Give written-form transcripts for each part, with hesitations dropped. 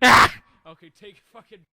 Ah! Okay, take fucking.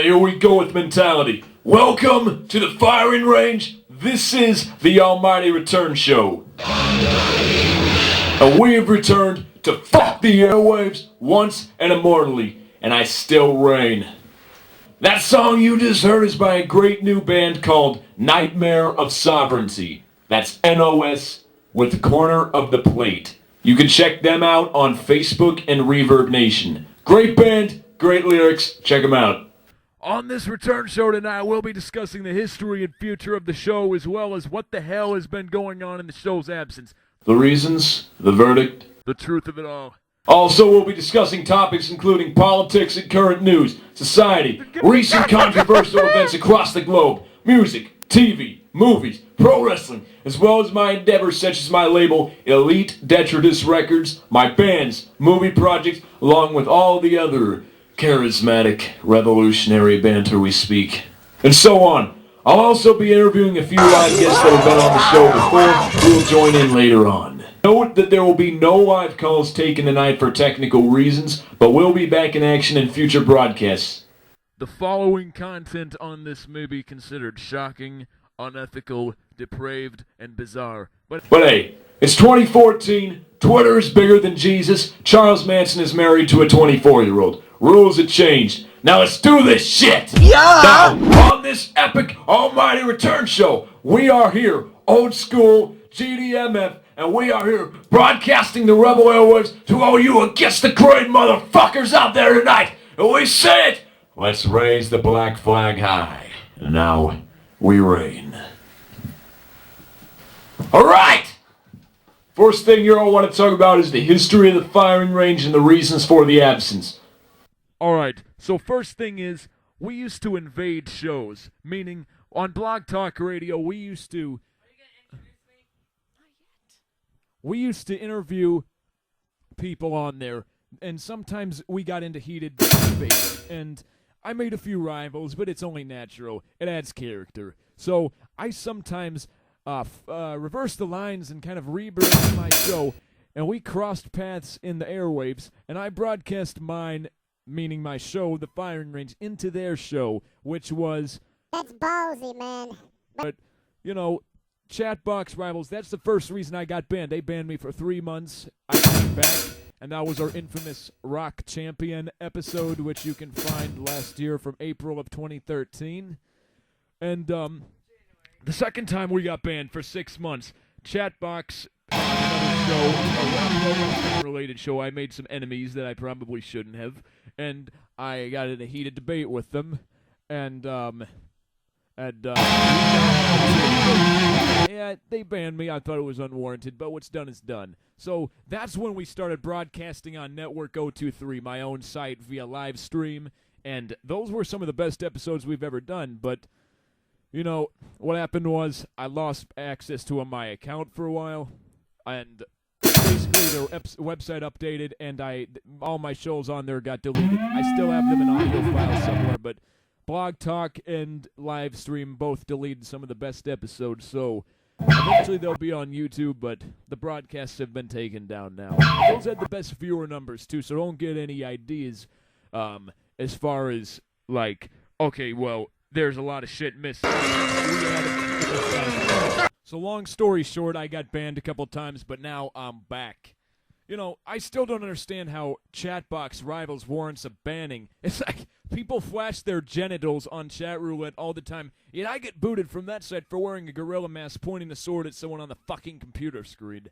here we go with mentality. Welcome to the firing range. This is the Almighty Return Show. And we have returned to fuck the airwaves once and immortally. And I still reign. That song you just heard is by a great new band called Nightmare of Sovereignty. That's NOS with Corner of the Plate. You can check them out on Facebook and Reverb Nation. Great band, great lyrics, check them out. On this return show tonight, we'll be discussing the history and future of the show, as well as what the hell has been going on in the show's absence. The reasons, the verdict, the truth of it all. Also, we'll be discussing topics including politics and current news, society, recent controversial events across the globe, music, TV, movies, pro wrestling, as well as my endeavors such as my label, Elite Detritus Records, my bands, movie projects, along with all the other charismatic, revolutionary banter we speak, and so on. I'll also be interviewing a few live guests that have been on the show before, who will join in later on. Note that there will be no live calls taken tonight for technical reasons, but we'll be back in action in future broadcasts. The following content on this may be considered shocking, unethical, depraved, and bizarre. But hey, it's 2014, Twitter is bigger than Jesus, Charles Manson is married to a 24-year-old. Rules have changed. Now let's do this shit! Yeah! Now, on this epic Almighty Return Show, we are here, old school, GDMF, and we are here broadcasting the Rebel Airwaves to all you against the grain motherfuckers out there tonight. And we say it! Let's raise the black flag high. And now, we reign. Alright! First thing you all want to talk about is the history of the firing range and the reasons for the absence. Alright, so first thing is, we used to invade shows, meaning on Blog Talk Radio, we used to interview people on there, and sometimes we got into heated debate, and I made a few rivals, but it's only natural. It adds character. So I sometimes reverse the lines and kind of rebrand my show, and we crossed paths in the airwaves, and I broadcast mine, meaning my show, The Firing Range, into their show, which was... That's ballsy, man. But, you know, Chatbox Rivals, that's the first reason I got banned. They banned me for 3 months. I came back, and that was our infamous Rock Champion episode, which you can find last year from April of 2013. And, the second time we got banned for 6 months, Chatbox... another show, a related show, I made some enemies that I probably shouldn't have, and I got in a heated debate with them, and yeah, they banned me. I thought it was unwarranted, but what's done is done. So that's when we started broadcasting on Network 023, my own site, via live stream, and those were some of the best episodes we've ever done, but... You know, what happened was I lost access to my account for a while, and basically their website updated, and all my shows on there got deleted. I still have them in audio files somewhere, but Blog Talk and live stream both deleted some of the best episodes, so eventually they'll be on YouTube, but the broadcasts have been taken down now. Those had the best viewer numbers, too, so don't get any ideas as far as, like, okay, well... There's a lot of shit missing. So long story short, I got banned a couple times, but now I'm back. You know, I still don't understand how Chatbox Rivals warrants a banning. It's like people flash their genitals on chat roulette all the time, yet I get booted from that site for wearing a gorilla mask pointing a sword at someone on the fucking computer screen.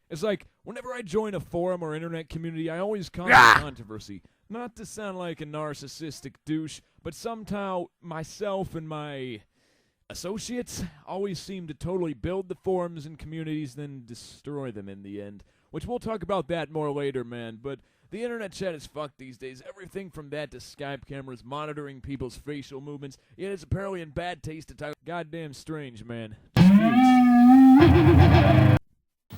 It's like, whenever I join a forum or internet community, I always cause controversy. Not to sound like a narcissistic douche, but somehow myself and my associates always seem to totally build the forums and communities, then destroy them in the end. Which we'll talk about that more later, man. But the internet chat is fucked these days. Everything from that to Skype cameras monitoring people's facial movements. Yet it's apparently in bad taste to talk. Goddamn strange, man. Disputes.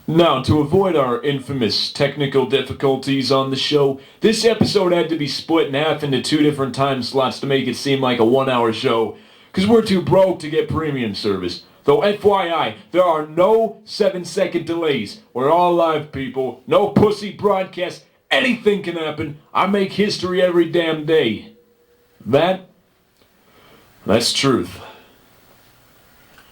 Now, to avoid our infamous technical difficulties on the show, this episode had to be split in half into 2 different time slots to make it seem like a 1-hour show, because we're too broke to get premium service. Though FYI, there are no 7-second delays. We're all live, people. No pussy broadcast. Anything can happen. I make history every damn day. That That's truth.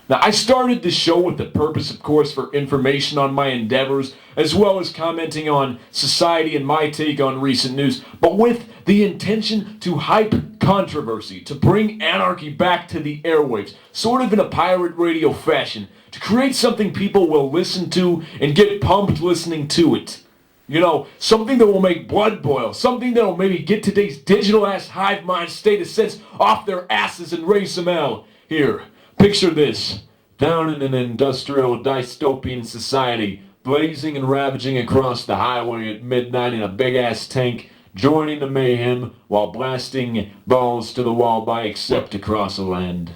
Now, I started this show with the purpose, of course, for information on my endeavors, as well as commenting on society and my take on recent news, but with the intention to hype controversy, to bring anarchy back to the airwaves, sort of in a pirate radio fashion, to create something people will listen to and get pumped listening to it. You know, something that will make blood boil, something that will maybe get today's digital-ass hive mind state of sense off their asses and raise some hell. Here. Picture this, down in an industrial dystopian society, blazing and ravaging across the highway at midnight in a big-ass tank, joining the mayhem while blasting balls to the wall by accept across the land.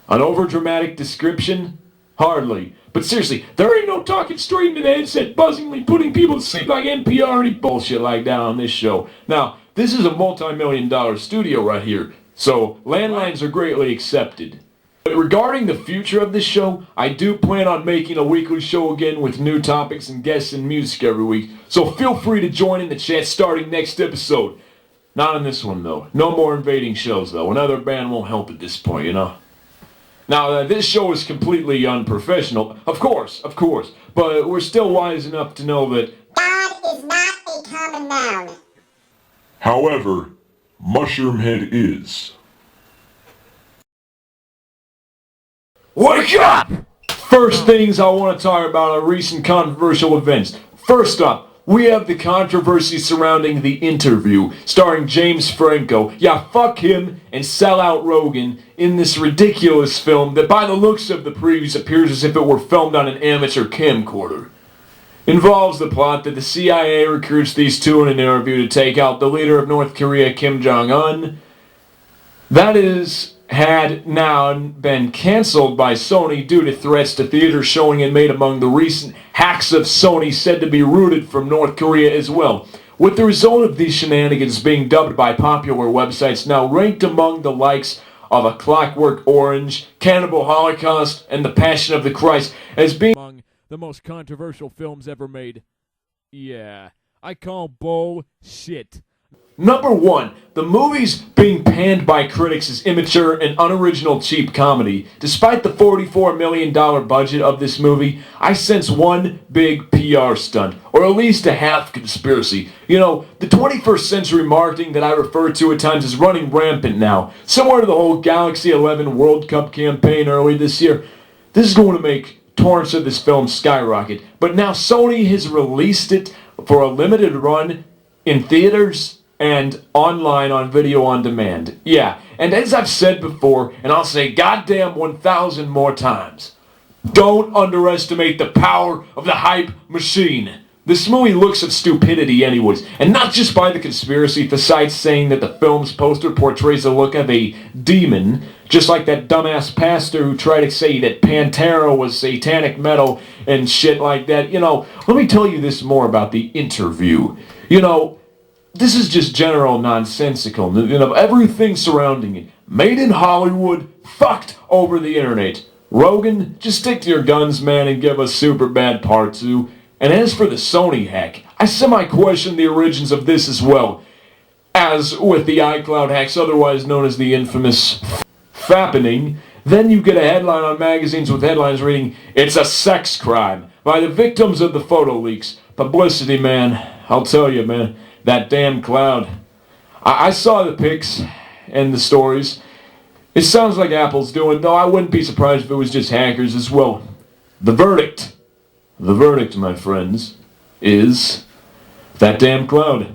An overdramatic description? Hardly. But seriously, there ain't no talking straight into the headset, buzzingly putting people to sleep like NPR or any bullshit like that on this show. Now, this is a multi-million-dollar studio right here, so landlines are greatly accepted. But regarding the future of this show, I do plan on making a weekly show again with new topics and guests and music every week, so feel free to join in the chat starting next episode. Not on this one, though. No more invading shows, though. Another band won't help at this point, you know? Now, this show is completely unprofessional, of course, but we're still wise enough to know that God is not a common noun. However, Mushroomhead is. Wake up! First things I want to talk about are recent controversial events. First up, we have the controversy surrounding The Interview, starring James Franco. Yeah, fuck him and sellout Rogan in this ridiculous film that by the looks of the previews appears as if it were filmed on an amateur camcorder. Involves the plot that the CIA recruits these two in an interview to take out the leader of North Korea, Kim Jong-un. That is, had now been cancelled by Sony due to threats to theaters showing it made among the recent hacks of Sony said to be rooted from North Korea as well, with the result of these shenanigans being dubbed by popular websites now ranked among the likes of A Clockwork Orange, Cannibal Holocaust, and The Passion of the Christ as being Among the most controversial films ever made. Yeah, I call bullshit. Number 1, the movie's being panned by critics as immature and unoriginal cheap comedy. Despite the $44 million budget of this movie, I sense one big PR stunt, or at least a half conspiracy. You know, the 21st century marketing that I refer to at times is running rampant now, similar to the whole Galaxy 11 World Cup campaign early this year. This is going to make torrents of this film skyrocket, but now Sony has released it for a limited run in theaters and online on video on demand. Yeah, and as I've said before, and I'll say goddamn 1,000 more times, don't underestimate the power of the hype machine. This movie looks of stupidity anyways, and not just by the conspiracy sites saying that the film's poster portrays the look of a demon, just like that dumbass pastor who tried to say that Pantera was satanic metal and shit like that. You know, let me tell you this more about The Interview. You know, this is just general nonsensical, you know, everything surrounding it. Made in Hollywood, fucked over the internet. Rogan, just stick to your guns, man, and give us Superbad Part 2. And as for the Sony hack, I semi-question the origins of this as well. As with the iCloud hacks, otherwise known as the infamous fappening, then you get a headline on magazines with headlines reading, "It's a sex crime," by the victims of the photo leaks. Publicity, man. I'll tell you, man. That damn cloud. I saw the pics and the stories. It sounds like Apple's doing, though I wouldn't be surprised if it was just hackers as well. The verdict, my friends, is that damn cloud.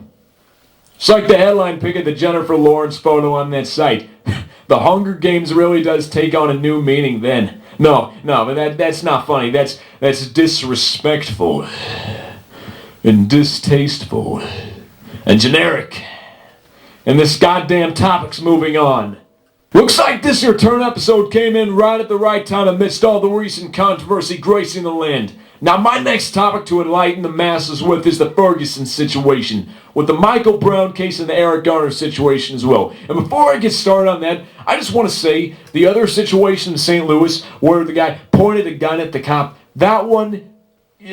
It's like the headline pic of the Jennifer Lawrence photo on that site. The Hunger Games really does take on a new meaning then. No, but that's not funny. That's disrespectful and distasteful and generic. And this goddamn topic's moving on. Looks like this here turn episode came in right at the right time amidst all the recent controversy gracing the land. Now my next topic to enlighten the masses with is the Ferguson situation, with the Michael Brown case and the Eric Garner situation as well. And before I get started on that, I just want to say the other situation in St. Louis where the guy pointed a gun at the cop, that one,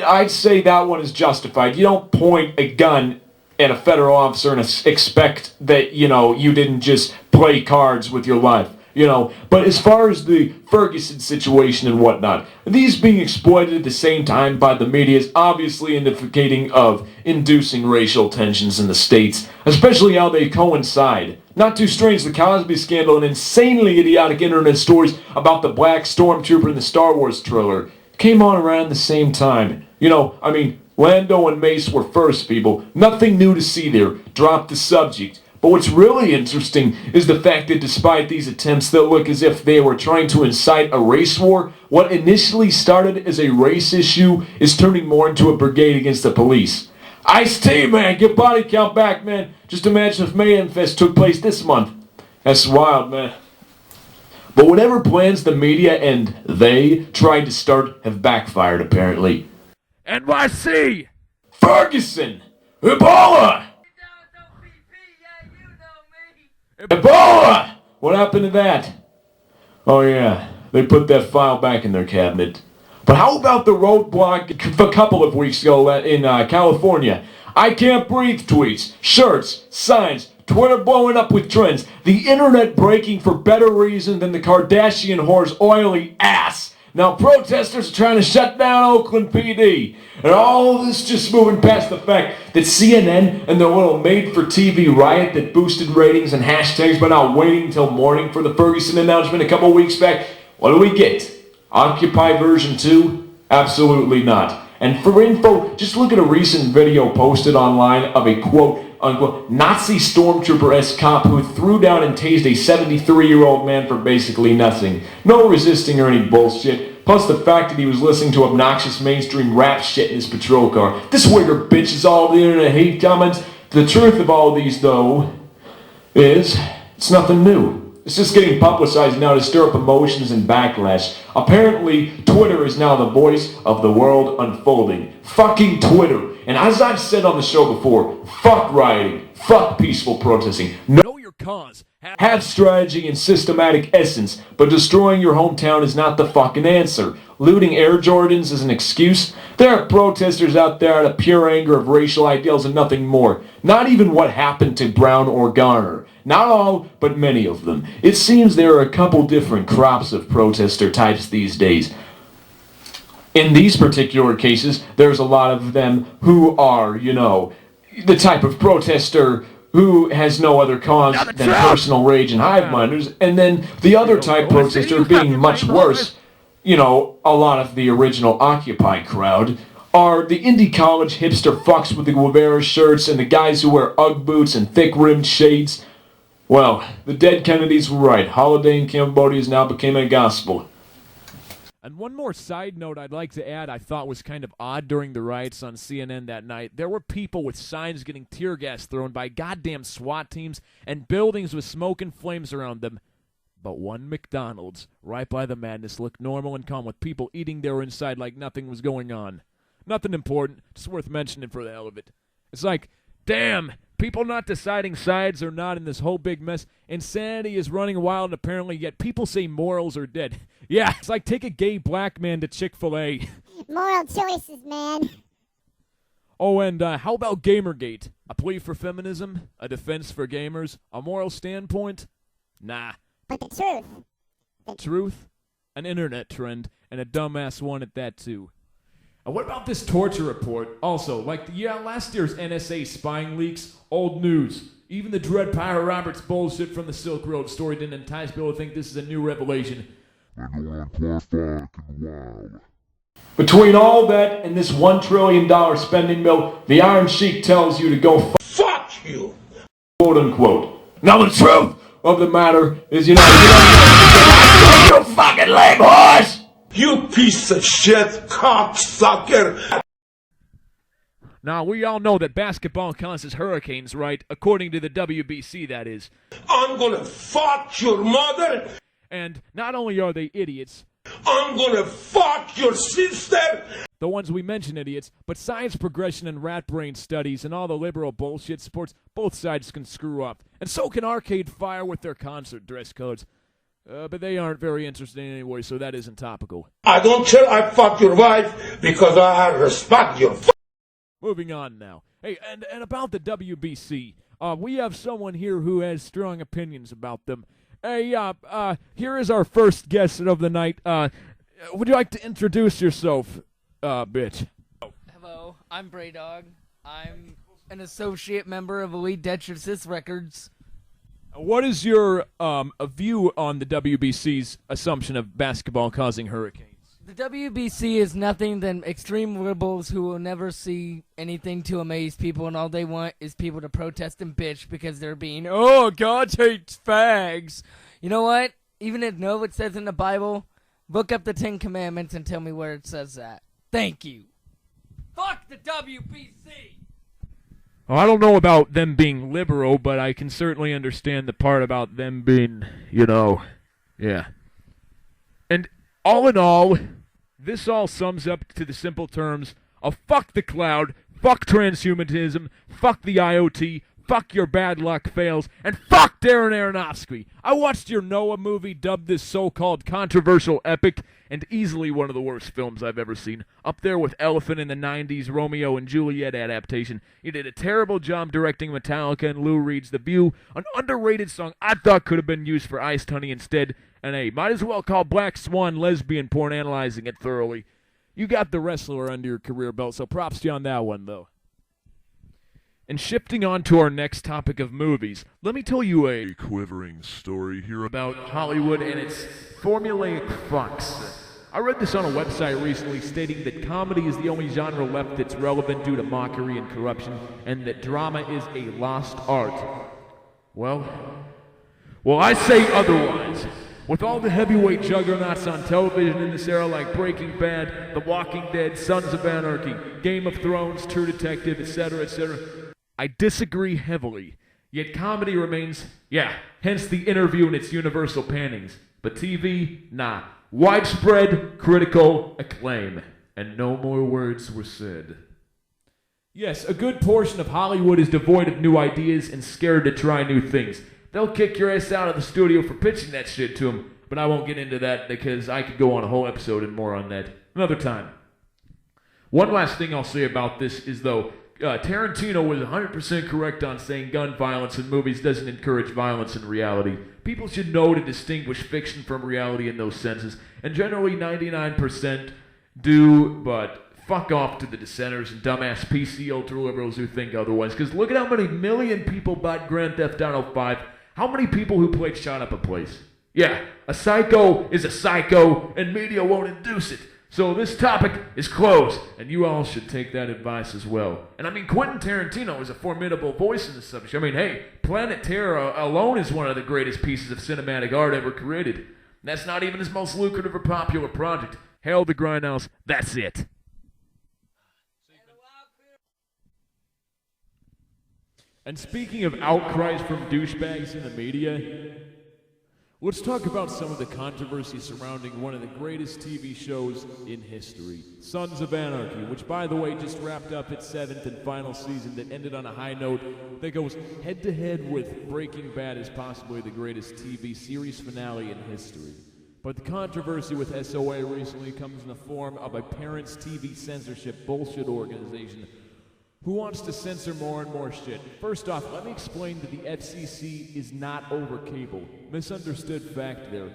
I'd say that one is justified. You don't point a gun at a federal officer and expect that, you know, you didn't just play cards with your life. But as far as the Ferguson situation and whatnot, these being exploited at the same time by the media is obviously indicating of inducing racial tensions in the States, especially how they coincide. Not too strange, the Cosby scandal and insanely idiotic internet stories about the black stormtrooper in the Star Wars trailer came on around the same time. Lando and Mace were first, people. Nothing new to see there. Drop the subject. But what's really interesting is the fact that despite these attempts that look as if they were trying to incite a race war, what initially started as a race issue is turning more into a brigade against the police. Ice-T, man, get body count back, man. Just imagine if Mayhem Fest took place this month. That's wild, man. But whatever plans the media and they tried to start have backfired, apparently. NYC! Ferguson! Ebola! Ebola! What happened to that? Oh yeah, they put that file back in their cabinet. But how about the roadblock a couple of weeks ago in California? I can't breathe tweets, shirts, signs, Twitter blowing up with trends, the internet breaking for better reason than the Kardashian whore's oily ass. Now protesters are trying to shut down Oakland PD. And all this just moving past the fact that CNN and their little made-for-TV riot that boosted ratings and hashtags by now waiting until morning for the Ferguson announcement a couple weeks back. What do we get? Occupy version 2? Absolutely not. And for info, just look at a recent video posted online of a quote-unquote Nazi stormtrooper-esque cop who threw down and tased a 73-year-old man for basically nothing. No resisting or any bullshit. Plus the fact that he was listening to obnoxious mainstream rap shit in his patrol car. This wigger bitch is all the internet hate comments. The truth of all these, though, is it's nothing new. It's just getting publicized now to stir up emotions and backlash. Apparently, Twitter is now the voice of the world unfolding. Fucking Twitter. And as I've said on the show before, fuck rioting, fuck peaceful protesting. Know your cause. Have strategy and systematic essence, but destroying your hometown is not the fucking answer. Looting Air Jordans is an excuse. There are protesters out there out of pure anger of racial ideals and nothing more. Not even what happened to Brown or Garner. Not all, but many of them. It seems there are a couple different crops of protester types these days. In these particular cases, there's a lot of them who are, the type of protester who has no other cause than personal rage and hive minders, and then the other type protester being much worse, a lot of the original Occupy crowd, are the indie college hipster fucks with the Guevara shirts and the guys who wear Ugg boots and thick-rimmed shades. Well, the dead Kennedys were right. Holiday in Cambodia has now become a gospel. And one more side note I'd like to add I thought was kind of odd during the riots on CNN that night. There were people with signs getting tear gas thrown by goddamn SWAT teams and buildings with smoke and flames around them. But one McDonald's, right by the madness, looked normal and calm with people eating there inside like nothing was going on. Nothing important, just worth mentioning for the hell of it. It's like, damn, people not deciding sides or not in this whole big mess. Insanity is running wild and apparently yet people say morals are dead. Yeah, it's like take a gay black man to Chick-fil-A. Moral choices, man. Oh, and how about Gamergate? A plea for feminism? A defense for gamers? A moral standpoint? Nah. But the truth. Truth? An internet trend, and a dumbass one at that too. And what about this torture report? Also, like last year's NSA spying leaks, old news. Even the Dread Pirate Roberts bullshit from the Silk Road story didn't entice people to think this is a new revelation. Between all that and this $1 trillion spending bill, the Iron Sheik tells you to go fuck you, quote unquote. Now the truth of the matter is, you fucking lame horse! You piece of shit, cocksucker! Now, we all know that basketball counts as hurricanes, right? According to the WBC, that is. I'm gonna fuck your mother! And not only are they idiots, I'm gonna fuck your sister! The ones we mention idiots, but science progression and rat brain studies and all the liberal bullshit sports, both sides can screw up. And so can Arcade Fire with their concert dress codes. But they aren't very interesting anyway, so that isn't topical. I don't care I fuck your wife because I respect your Moving on now. Hey, and about the WBC, we have someone here who has strong opinions about them. Hey, here is our first guest of the night. Would you like to introduce yourself, bitch? Hello, I'm Braydog. I'm an associate member of Elite Detritus Records. What is your view on the WBC's assumption of basketball causing hurricanes? The WBC is nothing than extreme liberals who will never see anything to amaze people, and all they want is people to protest and bitch because they're being, oh, God hates fags. You know what? Even if know what says in the Bible, look up the 10 Commandments and tell me where it says that. Thank you. Fuck the WBC! Well, I don't know about them being liberal, but I can certainly understand the part about them being, yeah. And all in all, this all sums up to the simple terms of fuck the cloud, fuck transhumanism, fuck the IoT, fuck your bad luck fails, and fuck Darren Aronofsky. I watched your Noah movie dubbed this so-called controversial epic, and easily one of the worst films I've ever seen. Up there with Elephant in the 90s, Romeo and Juliet adaptation. You did a terrible job directing Metallica and Lou Reed's The View, an underrated song I thought could have been used for Iced Honey instead, and hey, might as well call Black Swan lesbian porn analyzing it thoroughly. You got the wrestler under your career belt, so props to you on that one, though. And shifting on to our next topic of movies, let me tell you a quivering story here about Hollywood and its formulaic fucks. I read this on a website recently stating that comedy is the only genre left that's relevant due to mockery and corruption, and that drama is a lost art. Well, I say otherwise. With all the heavyweight juggernauts on television in this era like Breaking Bad, The Walking Dead, Sons of Anarchy, Game of Thrones, True Detective, etc., I disagree heavily. Yet comedy remains, hence The Interview and its universal pannings. But TV, nah. Widespread critical acclaim. And no more words were said. Yes, a good portion of Hollywood is devoid of new ideas and scared to try new things. They'll kick your ass out of the studio for pitching that shit to them, but I won't get into that because I could go on a whole episode and more on that another time. One last thing I'll say about this is, though, Tarantino was 100% correct on saying gun violence in movies doesn't encourage violence in reality. People should know to distinguish fiction from reality in those senses, and generally 99% do, but fuck off to the dissenters and dumbass PC ultra-liberals who think otherwise, because look at how many million people bought Grand Theft Auto 5. How many people who played Shot Up a Place? Yeah, a psycho is a psycho, and media won't induce it. So this topic is closed, and you all should take that advice as well. And I mean, Quentin Tarantino is a formidable voice in the subject. I mean, hey, Planet Terror alone is one of the greatest pieces of cinematic art ever created. And that's not even his most lucrative or popular project. Hail the Grindhouse, that's it. And speaking of outcries from douchebags in the media, let's talk about some of the controversy surrounding one of the greatest TV shows in history, Sons of Anarchy, which, by the way, just wrapped up its 7th and final season that ended on a high note that goes head-to-head with Breaking Bad as possibly the greatest TV series finale in history. But the controversy with SOA recently comes in the form of a parents' TV censorship bullshit organization who wants to censor more and more shit. First off, let me explain that the FCC is not over cable. Misunderstood fact there.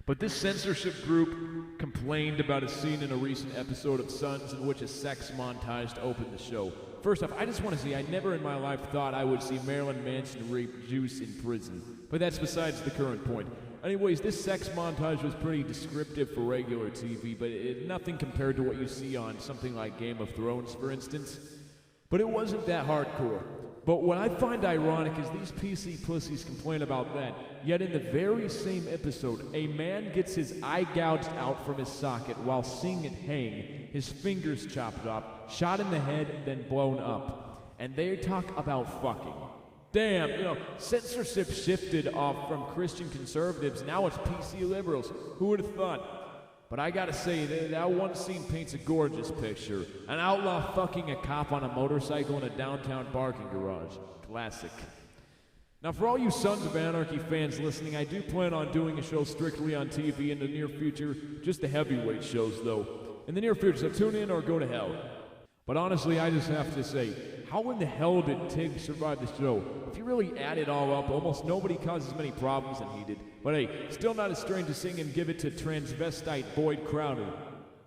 But this censorship group complained about a scene in a recent episode of Sons in which a sex montage opened the show. First off, I just want to say I never in my life thought I would see Marilyn Manson rape Juice in prison. But that's besides the current point. Anyways, this sex montage was pretty descriptive for regular TV, but nothing compared to what you see on something like Game of Thrones, for instance. But it wasn't that hardcore. But what I find ironic is these PC pussies complain about that, yet in the very same episode, a man gets his eye gouged out from his socket while seeing it hang, his fingers chopped off, shot in the head, then blown up. And they talk about fucking. Damn, censorship shifted off from Christian conservatives, now it's PC liberals. Who would have thought? But I gotta say, that one scene paints a gorgeous picture. An outlaw fucking a cop on a motorcycle in a downtown parking garage. Classic. Now for all you Sons of Anarchy fans listening, I do plan on doing a show strictly on TV in the near future, just the heavyweight shows though. In the near future, so tune in or go to hell. But honestly, I just have to say, how in the hell did Tig survive the show? If you really add it all up, almost nobody caused as many problems than he did. But hey, still not as strange to sing and give it to transvestite Boyd Crowder.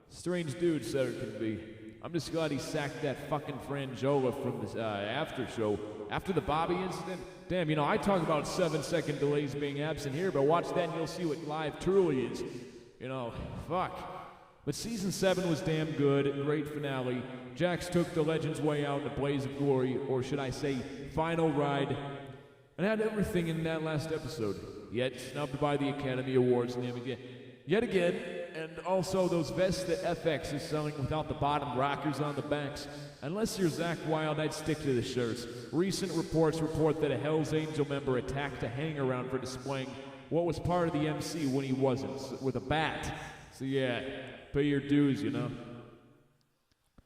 Strange dude, Sutter can be. I'm just glad he sacked that fucking Frangiola from the after show. After the Bobby incident, damn, you know, I talk about 7-second delays being absent here, but watch that and you'll see what live truly is. You know, fuck. But season 7 was damn good, great finale. Jax took the Legends way out in a blaze of glory, or should I say, final ride, and had everything in that last episode. Yet snubbed by the Academy Awards yet again, and also those vests that FX is selling without the bottom rockers on the backs. Unless you're Zach Wilde, I'd stick to the shirts. Recent reports report that a Hell's Angel member attacked a hang-around for displaying what was part of the MC when he wasn't, with a bat. So yeah, pay your dues, you know.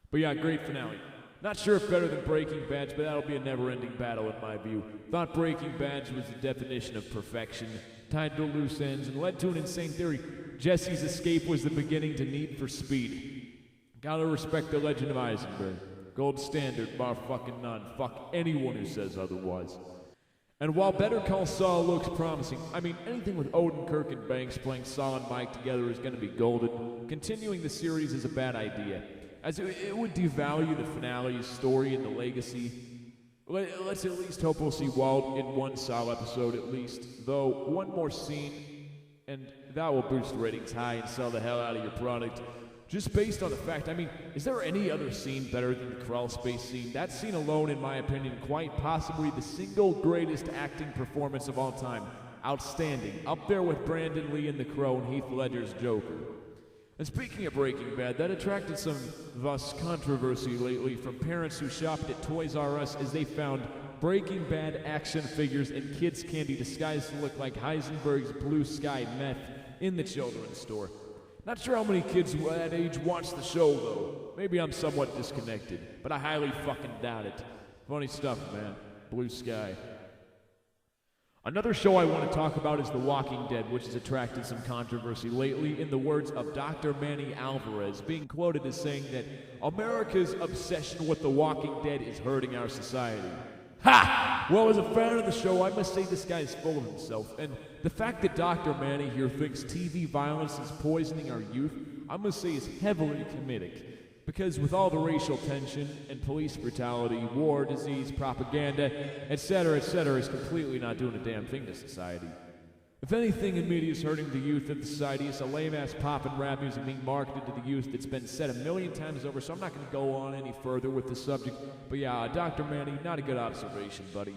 But yeah, great finale. Not sure if better than Breaking Bad, but that'll be a never-ending battle in my view. Thought Breaking Bad was the definition of perfection, tied to loose ends, and led to an insane theory. Jesse's escape was the beginning to Need for Speed. Gotta respect the legend of Eisenberg. Gold standard, bar fucking none. Fuck anyone who says otherwise. And while Better Call Saul looks promising, I mean, anything with Odenkirk and Banks playing Saul and Mike together is gonna be golden. Continuing the series is a bad idea, as it would devalue the finale's story and the legacy. Let's at least hope we'll see Walt in one Saul episode at least, though one more scene, and that will boost ratings high and sell the hell out of your product. Just based on the fact, I mean, is there any other scene better than the crawl space scene? That scene alone, in my opinion, quite possibly the single greatest acting performance of all time. Outstanding. Up there with Brandon Lee in The Crow and Heath Ledger's Joker. And speaking of Breaking Bad, that attracted some thus controversy lately from parents who shopped at Toys R Us as they found Breaking Bad action figures and kids' candy disguised to look like Heisenberg's Blue Sky meth in the children's store. Not sure how many kids at that age watch the show, though. Maybe I'm somewhat disconnected, but I highly fucking doubt it. Funny stuff, man. Blue Sky. Another show I want to talk about is The Walking Dead, which has attracted some controversy lately, in the words of Dr. Manny Alvarez, being quoted as saying that America's obsession with The Walking Dead is hurting our society. Ha! Well, as a fan of the show, I must say this guy is full of himself, and the fact that Dr. Manny here thinks TV violence is poisoning our youth, I must say is heavily comedic. Because with all the racial tension and police brutality, war, disease, propaganda, etc., is completely not doing a damn thing to society. If anything in media is hurting the youth of the society, it's a lame-ass pop and rap music being marketed to the youth that's been said a million times over, so I'm not going to go on any further with the subject. But yeah, Dr. Manny, not a good observation, buddy.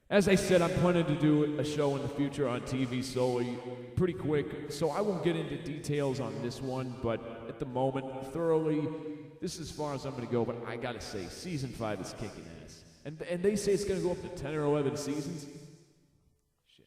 As I said, I'm planning to do a show in the future on TV solely, pretty quick, so I won't get into details on this one, but at the moment, thoroughly, this is as far as I'm going to go, but I gotta say, Season 5 is kicking ass. And they say it's going to go up to 10 or 11 seasons? Shit.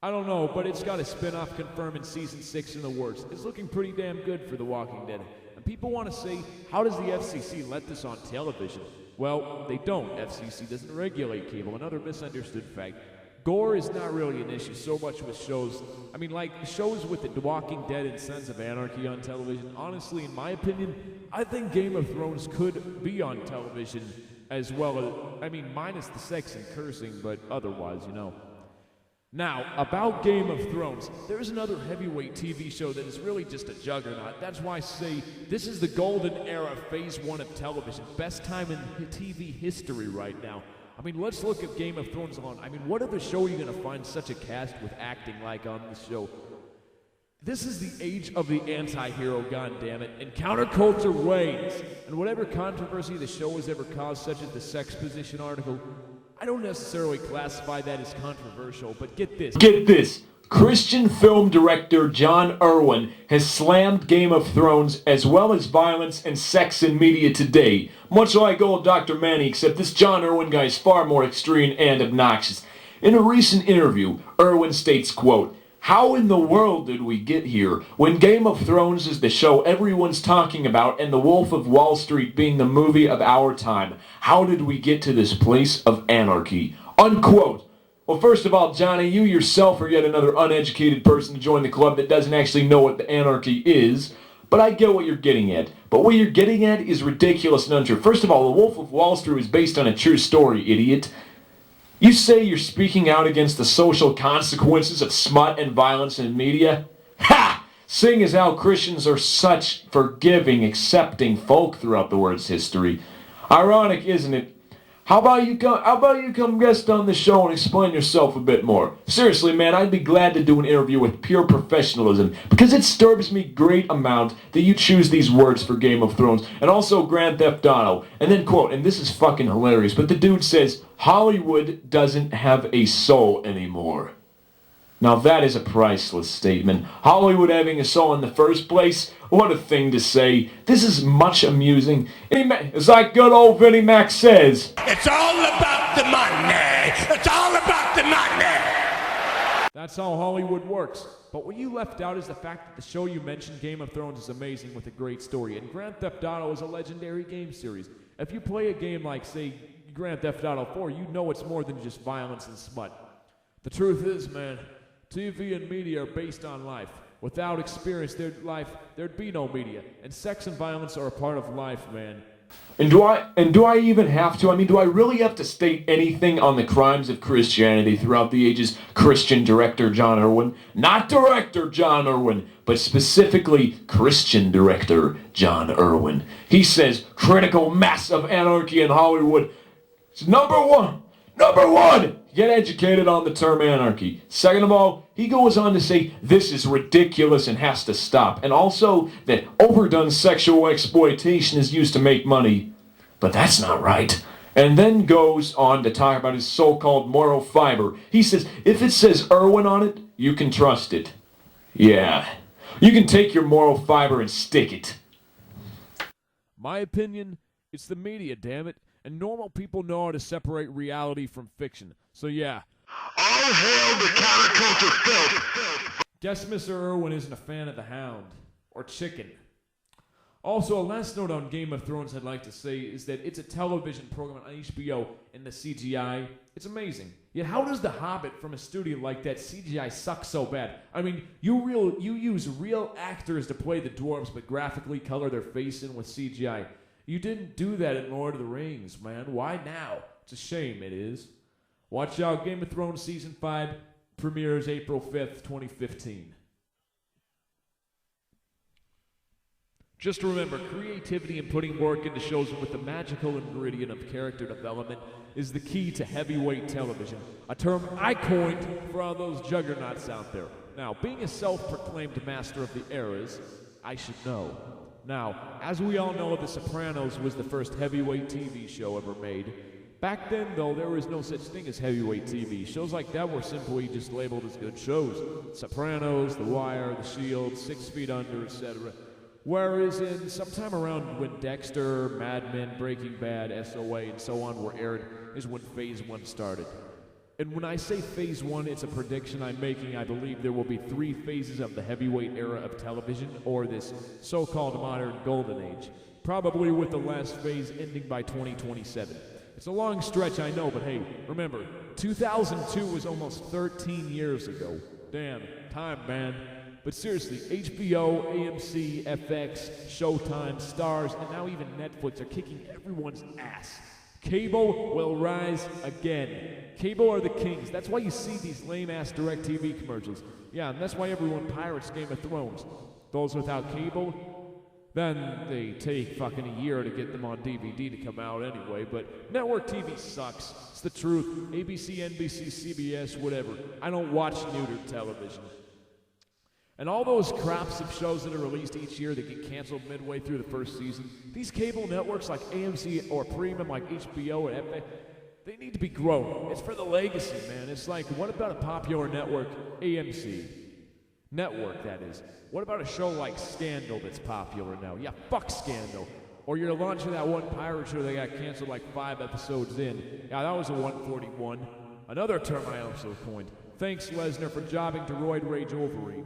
I don't know, but it's got a spin-off confirmed in Season 6 in the works. It's looking pretty damn good for The Walking Dead. And people want to say, how does the FCC let this on television? Well, they don't. FCC doesn't regulate cable. Another misunderstood fact. Gore is not really an issue so much with shows. I mean, like shows with The Walking Dead and Sons of Anarchy on television. Honestly, in my opinion, I think Game of Thrones could be on television as well as, I mean, minus the sex and cursing, but otherwise, you know. Now, about Game of Thrones, there's another heavyweight TV show that is really just a juggernaut. That's why I say this is the golden era, phase 1 of television. Best time in TV history right now. I mean, let's look at Game of Thrones alone. I mean, what other show are you going to find such a cast with acting like on this show? This is the age of the anti-hero, goddammit, and counterculture reigns. And whatever controversy the show has ever caused, such as the sex position article, I don't necessarily classify that as controversial, but get this. Get this. Christian film director John Irwin has slammed Game of Thrones as well as violence and sex in media today. Much like old Dr. Manny, except this John Irwin guy is far more extreme and obnoxious. In a recent interview, Irwin states, quote, "How in the world did we get here when Game of Thrones is the show everyone's talking about and The Wolf of Wall Street being the movie of our time? How did we get to this place of anarchy?" Unquote. Well, first of all, Johnny, you yourself are yet another uneducated person to join the club that doesn't actually know what the anarchy is. But I get what you're getting at. But what you're getting at is ridiculous and untrue. First of all, The Wolf of Wall Street was based on a true story, idiot. You say you're speaking out against the social consequences of smut and violence in media? Ha! Seeing as how Christians are such forgiving, accepting folk throughout the world's history. Ironic, isn't it? How about you come guest on the show and explain yourself a bit more? Seriously, man, I'd be glad to do an interview with pure professionalism, because it disturbs me great amount that you choose these words for Game of Thrones, and also Grand Theft Auto. And then, quote, and this is fucking hilarious, but the dude says, Hollywood doesn't have a soul anymore. Now that is a priceless statement. Hollywood having a soul in the first place? What a thing to say. This is much amusing. It's like good old Vinnie Mac says. It's all about the money. It's all about the money. That's how Hollywood works. But what you left out is the fact that the show you mentioned, Game of Thrones, is amazing with a great story. And Grand Theft Auto is a legendary game series. If you play a game like, say, Grand Theft Auto 4, you know it's more than just violence and smut. The truth is, man, TV and media are based on life. Without experience, there'd be no media. And sex and violence are a part of life, man. And do I even have to? I mean, do I really have to state anything on the crimes of Christianity throughout the ages? Christian director John Irwin. Not director John Irwin, but specifically Christian director John Irwin. He says critical mass of anarchy in Hollywood. It's number one. Get educated on the term anarchy. Second of all, he goes on to say this is ridiculous and has to stop. And also that overdone sexual exploitation is used to make money. But that's not right. And then goes on to talk about his so-called moral fiber. He says, if it says Irwin on it, you can trust it. Yeah. You can take your moral fiber and stick it. My opinion, it's the media, damn it. And normal people know how to separate reality from fiction. So yeah. All hail the counterculture filth. Guess Mr. Irwin isn't a fan of The Hound. Or chicken. Also, a last note on Game of Thrones I'd like to say is that it's a television program on HBO, and the CGI, it's amazing. Yet how does The Hobbit from a studio like that CGI suck so bad? I mean, you use real actors to play the dwarves, but graphically color their face in with CGI. You didn't do that in Lord of the Rings, man. Why now? It's a shame, it is. Watch out, Game of Thrones Season 5 premieres April 5th, 2015. Just remember, creativity and putting work into shows with the magical ingredient of character development is the key to heavyweight television, a term I coined for all those juggernauts out there. Now, being a self-proclaimed master of the eras, I should know. Now, as we all know, The Sopranos was the first heavyweight TV show ever made. Back then, though, there was no such thing as heavyweight TV. Shows like that were simply just labeled as good shows. Sopranos, The Wire, The Shield, 6 Feet Under, etc. Whereas in sometime around when Dexter, Mad Men, Breaking Bad, SOA, and so on were aired is when Phase 1 started. And when I say Phase 1, it's a prediction I'm making. I believe there will be 3 phases of the heavyweight era of television, or this so-called modern golden age. Probably with the last phase ending by 2027. It's a long stretch, I know, but hey, remember, 2002 was almost 13 years ago. Damn, time, man. But seriously, HBO, AMC, FX, Showtime, Stars, and now even Netflix are kicking everyone's ass. Cable will rise again. Cable are the kings. That's why you see these lame-ass DirecTV commercials. Yeah, and that's why everyone pirates Game of Thrones. Those without cable, then they take fucking a year to get them on DVD to come out anyway. But network TV sucks. It's the truth. ABC, NBC, CBS, whatever. I don't watch neutered television. And all those crops of shows that are released each year that get canceled midway through the first season, these cable networks like AMC or premium like HBO or FX, they need to be grown. It's for the legacy, man. It's like, what about a popular network, AMC? Network, that is. What about a show like Scandal that's popular now? Yeah, fuck Scandal. Or you're launching that one pirate show that got canceled like 5 episodes in. Yeah, that was a 141. Another term I also coined. Thanks, Lesnar, for jobbing to Roid Rage Wolverine.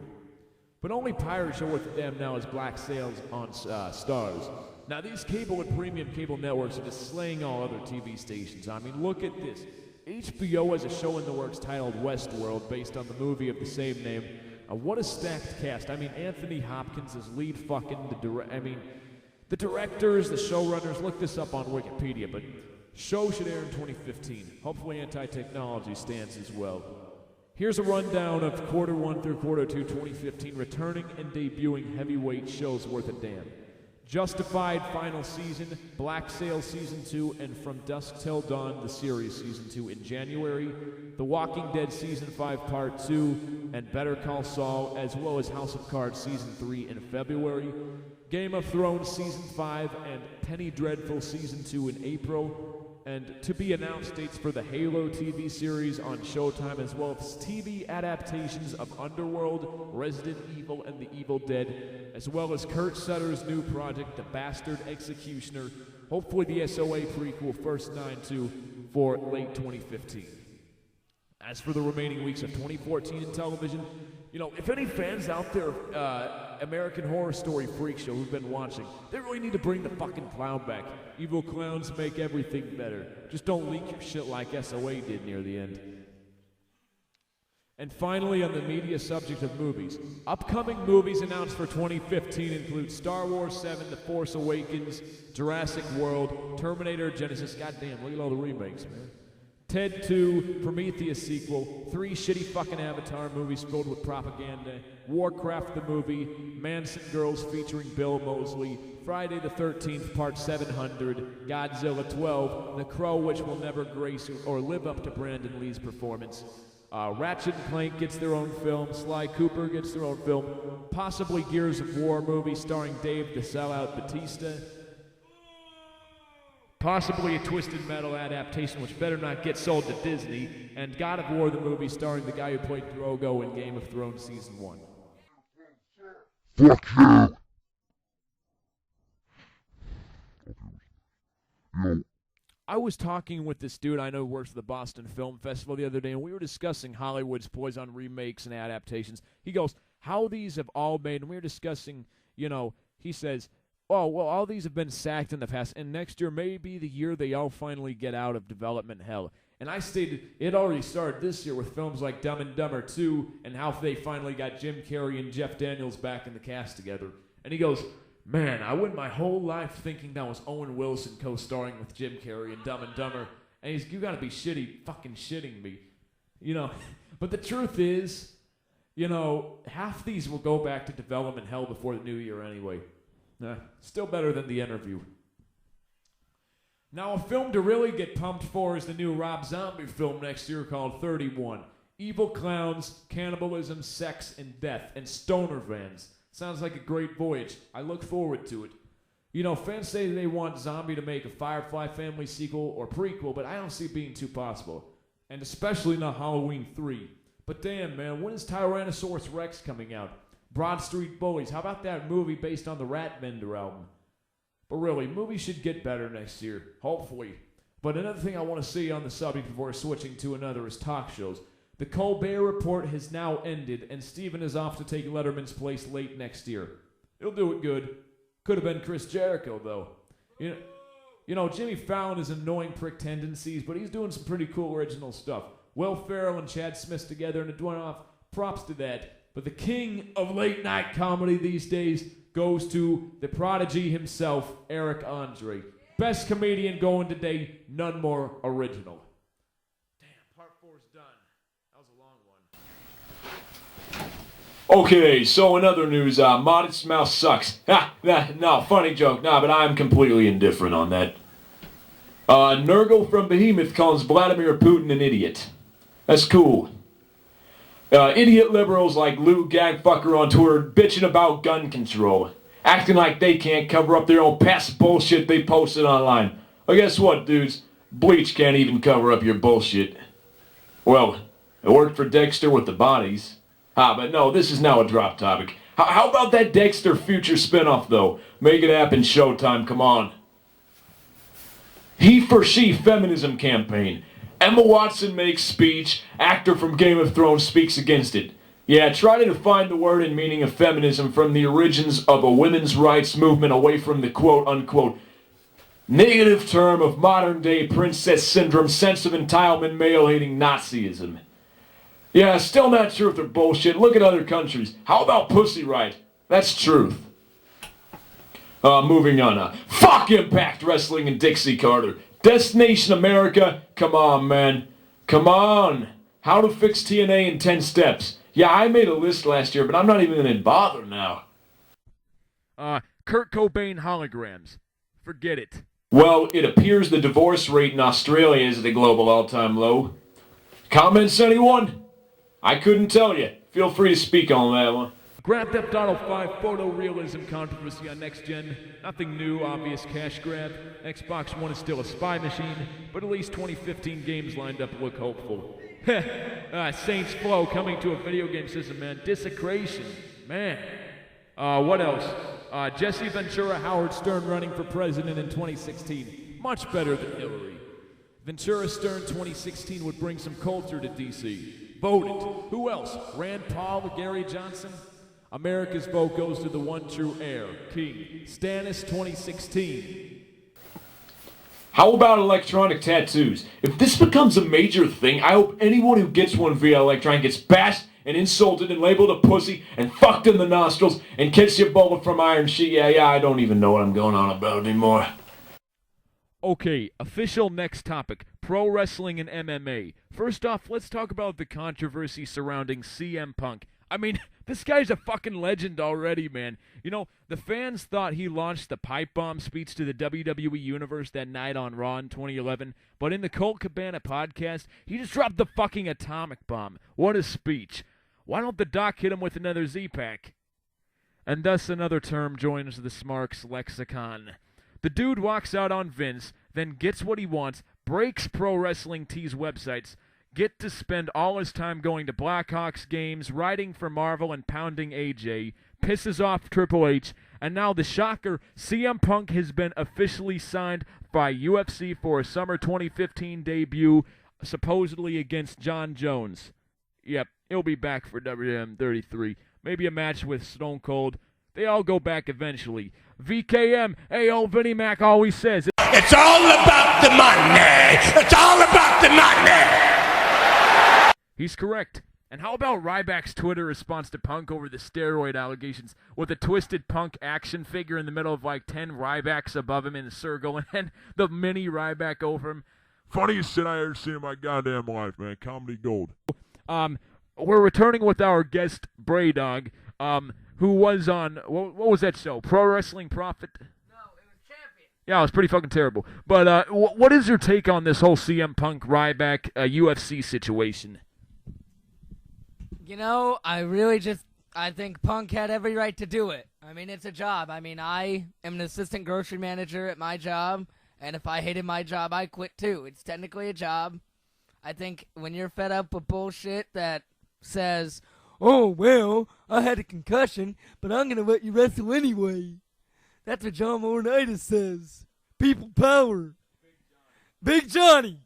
But only pirate show worth them now is Black Sails on Stars. Now these cable and premium cable networks are just slaying all other TV stations. I mean, look at this. HBO has a show in the works titled Westworld based on the movie of the same name. What a stacked cast. I mean, Anthony Hopkins is lead fucking the directors, the showrunners, look this up on Wikipedia, but show should air in 2015. Hopefully anti-technology stands as well. Here's a rundown of quarter 1 through quarter 2 2015 returning and debuting heavyweight shows worth a damn. Justified final season, Black Sail season 2, and From Dusk Till Dawn, the series season 2 in January. The Walking Dead season 5 part 2, and Better Call Saul, as well as House of Cards season 3 in February. Game of Thrones season 5 and Penny Dreadful season 2 in April. And to be announced dates for the Halo TV series on Showtime, as well as TV adaptations of Underworld, Resident Evil, and The Evil Dead, as well as Kurt Sutter's new project, The Bastard Executioner, hopefully the SOA prequel First 9-2 for late 2015. As for the remaining weeks of 2014 in television, you know, if any fans out there, American Horror Story Freak Show who've been watching, they really need to bring the fucking clown back. Evil clowns make everything better. Just don't leak your shit like SOA did near the end. And finally, on the media subject of movies, upcoming movies announced for 2015 include Star Wars 7, The Force Awakens, Jurassic World, Terminator Genesis, goddamn, look at all the remakes, man. Ted 2, Prometheus sequel, 3 shitty fucking Avatar movies filled with propaganda, Warcraft the movie, Manson Girls featuring Bill Moseley, Friday the 13th, Part 700, Godzilla 12, The Crow, which will never grace or live up to Brandon Lee's performance. Ratchet and Clank gets their own film, Sly Cooper gets their own film, possibly Gears of War movie starring Dave the Sellout Bautista, possibly a Twisted Metal adaptation, which better not get sold to Disney, and God of War, the movie starring the guy who played Drogo in Game of Thrones Season 1. Fuck you! I was talking with this dude I know who works at the Boston Film Festival the other day, and we were discussing Hollywood's poise on remakes and adaptations. He goes, how these have all made, and we were discussing, you know, he says, oh, well, all these have been sacked in the past, and next year may be the year they all finally get out of development hell. And I stated it already started this year with films like Dumb and Dumber 2 and how they finally got Jim Carrey and Jeff Daniels back in the cast together. And he goes, man, I went my whole life thinking that was Owen Wilson co-starring with Jim Carrey in Dumb and Dumber. And he's, you gotta be fucking shitting me. You know, but the truth is, you know, half these will go back to development hell before the new year anyway. Still better than The Interview. Now, a film to really get pumped for is the new Rob Zombie film next year called 31. Evil clowns, cannibalism, sex, and death, and stoner vans. Sounds like a great voyage. I look forward to it. You know, fans say they want Zombie to make a Firefly family sequel or prequel, but I don't see it being too possible. And especially not Halloween 3. But damn, man, when is Tyrannosaurus Rex coming out? Broad Street Bullies. How about that movie based on the Ratbender album? But really, movies should get better next year. Hopefully. But another thing I want to see on the subject before switching to another is talk shows. The Colbert Report has now ended, and Steven is off to take Letterman's place late next year. He'll do it good. Could have been Chris Jericho, though. You know, Jimmy Fallon has annoying prick tendencies, but he's doing some pretty cool original stuff. Will Ferrell and Chad Smith together in a one-off. Props to that. But the king of late-night comedy these days goes to the prodigy himself, Eric Andre. Best comedian going today, none more original. Damn, part 4's done. That was a long one. Okay, so in other news, Modest Mouse sucks. No, funny joke. Nah, but I'm completely indifferent on that. Nurgle from Behemoth calls Vladimir Putin an idiot. That's cool. Idiot liberals like Lou Gagfucker on Twitter bitching about gun control, acting like they can't cover up their own past bullshit they posted online. Well, guess what, dudes? Bleach can't even cover up your bullshit. Well, it worked for Dexter with the bodies. But no, this is now a drop topic. How about that Dexter future spinoff, though? Make it happen, Showtime, come on. He for she feminism campaign. Emma Watson makes speech, actor from Game of Thrones speaks against it. Yeah, try to define the word and meaning of feminism from the origins of a women's rights movement away from the quote-unquote negative term of modern-day princess syndrome, sense of entitlement, male-hating Nazism. Yeah, still not sure if they're bullshit. Look at other countries. How about Pussy Riot? That's truth. Moving on. Fuck Impact Wrestling and Dixie Carter. Destination America? Come on, man. Come on. How to fix TNA in 10 steps. Yeah, I made a list last year, but I'm not even going to bother now. Kurt Cobain holograms. Forget it. Well, it appears the divorce rate in Australia is at a global all-time low. Comments, anyone? I couldn't tell you. Feel free to speak on that one. Grand Theft Auto 5 photorealism controversy on next gen. Nothing new, obvious cash grab. Xbox One is still a spy machine, but at least 2015 games lined up look hopeful. Saints Flow coming to a video game system, man. Desecration, man. What else? Jesse Ventura, Howard Stern running for president in 2016. Much better than Hillary. Ventura Stern 2016 would bring some culture to DC. Voted. Who else? Rand Paul, Gary Johnson? America's vote goes to the one true heir, King. Stannis 2016. How about electronic tattoos? If this becomes a major thing, I hope anyone who gets one via electronic gets bashed and insulted and labeled a pussy and fucked in the nostrils and gets your bullet from Iron Sheet. Yeah, I don't even know what I'm going on about anymore. Okay, official next topic, pro wrestling and MMA. First off, let's talk about the controversy surrounding CM Punk. I mean, this guy's a fucking legend already, man. You know, the fans thought he launched the pipe bomb speech to the WWE Universe that night on Raw in 2011, but in the Colt Cabana podcast, he just dropped the fucking atomic bomb. What a speech. Why don't the doc hit him with another Z-Pack? And thus another term joins the Smarks lexicon. The dude walks out on Vince, then gets what he wants, breaks Pro Wrestling Tees websites, get to spend all his time going to Blackhawks games, writing for Marvel and pounding AJ, pisses off Triple H, and now the shocker, CM Punk has been officially signed by UFC for a summer 2015 debut, supposedly against John Jones. Yep, he'll be back for WM 33. Maybe a match with Stone Cold. They all go back eventually. VKM, hey, old Vinnie Mac always says, It's all about the money. It's all about the money. he's correct. And how about Ryback's Twitter response to Punk over the steroid allegations with a twisted Punk action figure in the middle of like 10 Rybacks above him in a circle and then the mini Ryback over him? Funniest shit I ever seen in my goddamn life, man. Comedy gold. We're returning with our guest, Bray Dog, who was on, what was that show? Pro Wrestling Prophet? No, it was Champion. Yeah, it was pretty fucking terrible. But what is your take on this whole CM Punk Ryback UFC situation? You know, I think Punk had every right to do it. I mean, it's a job. I mean, I am an assistant grocery manager at my job, and if I hated my job, I quit too. It's technically a job. I think when you're fed up with bullshit that says, oh, well, I had a concussion, but I'm going to let you wrestle anyway. That's what John Laurinaitis says. People power. Big Johnny.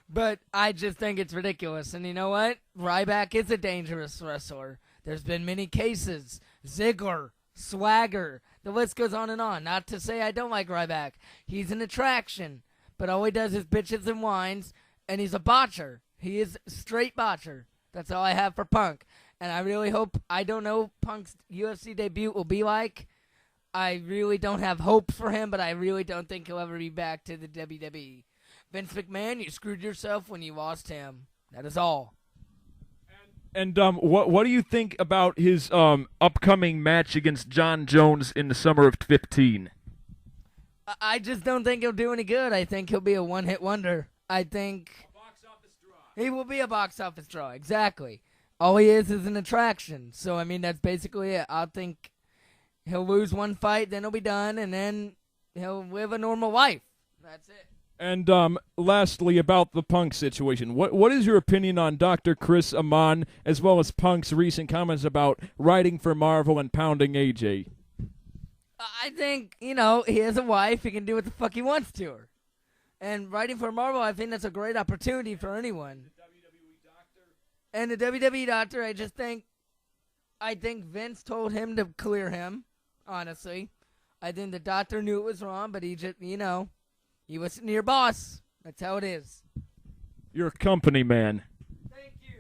But I just think it's ridiculous. And you know what? Ryback is a dangerous wrestler. There's been many cases. Ziggler, Swagger. The list goes on and on. Not to say I don't like Ryback. He's an attraction. But all he does is bitches and whines. And he's a botcher. He is a straight botcher. That's all I have for Punk. And I really hope, I don't know Punk's UFC debut will be like. I really don't have hope for him, but I really don't think he'll ever be back to the WWE. Vince McMahon, you screwed yourself when you lost him. That is all. And what do you think about his upcoming match against John Jones in the summer of 15? I just don't think he'll do any good. I think he'll be a one-hit wonder. I think he will be a box office draw, exactly. All he is an attraction. So, I mean, that's basically it. I think he'll lose one fight, then he'll be done, and then he'll live a normal life. That's it. And lastly, about the Punk situation, what is your opinion on Dr. Chris Amon, as well as Punk's recent comments about writing for Marvel and pounding AJ? I think, you know, he has a wife. He can do what the fuck he wants to her. And writing for Marvel, I think that's a great opportunity for anyone. And the WWE doctor, I think Vince told him to clear him, honestly. I think the doctor knew it was wrong, but he just, you know, he wasn't your boss. That's how it is. You're a company man. Thank you.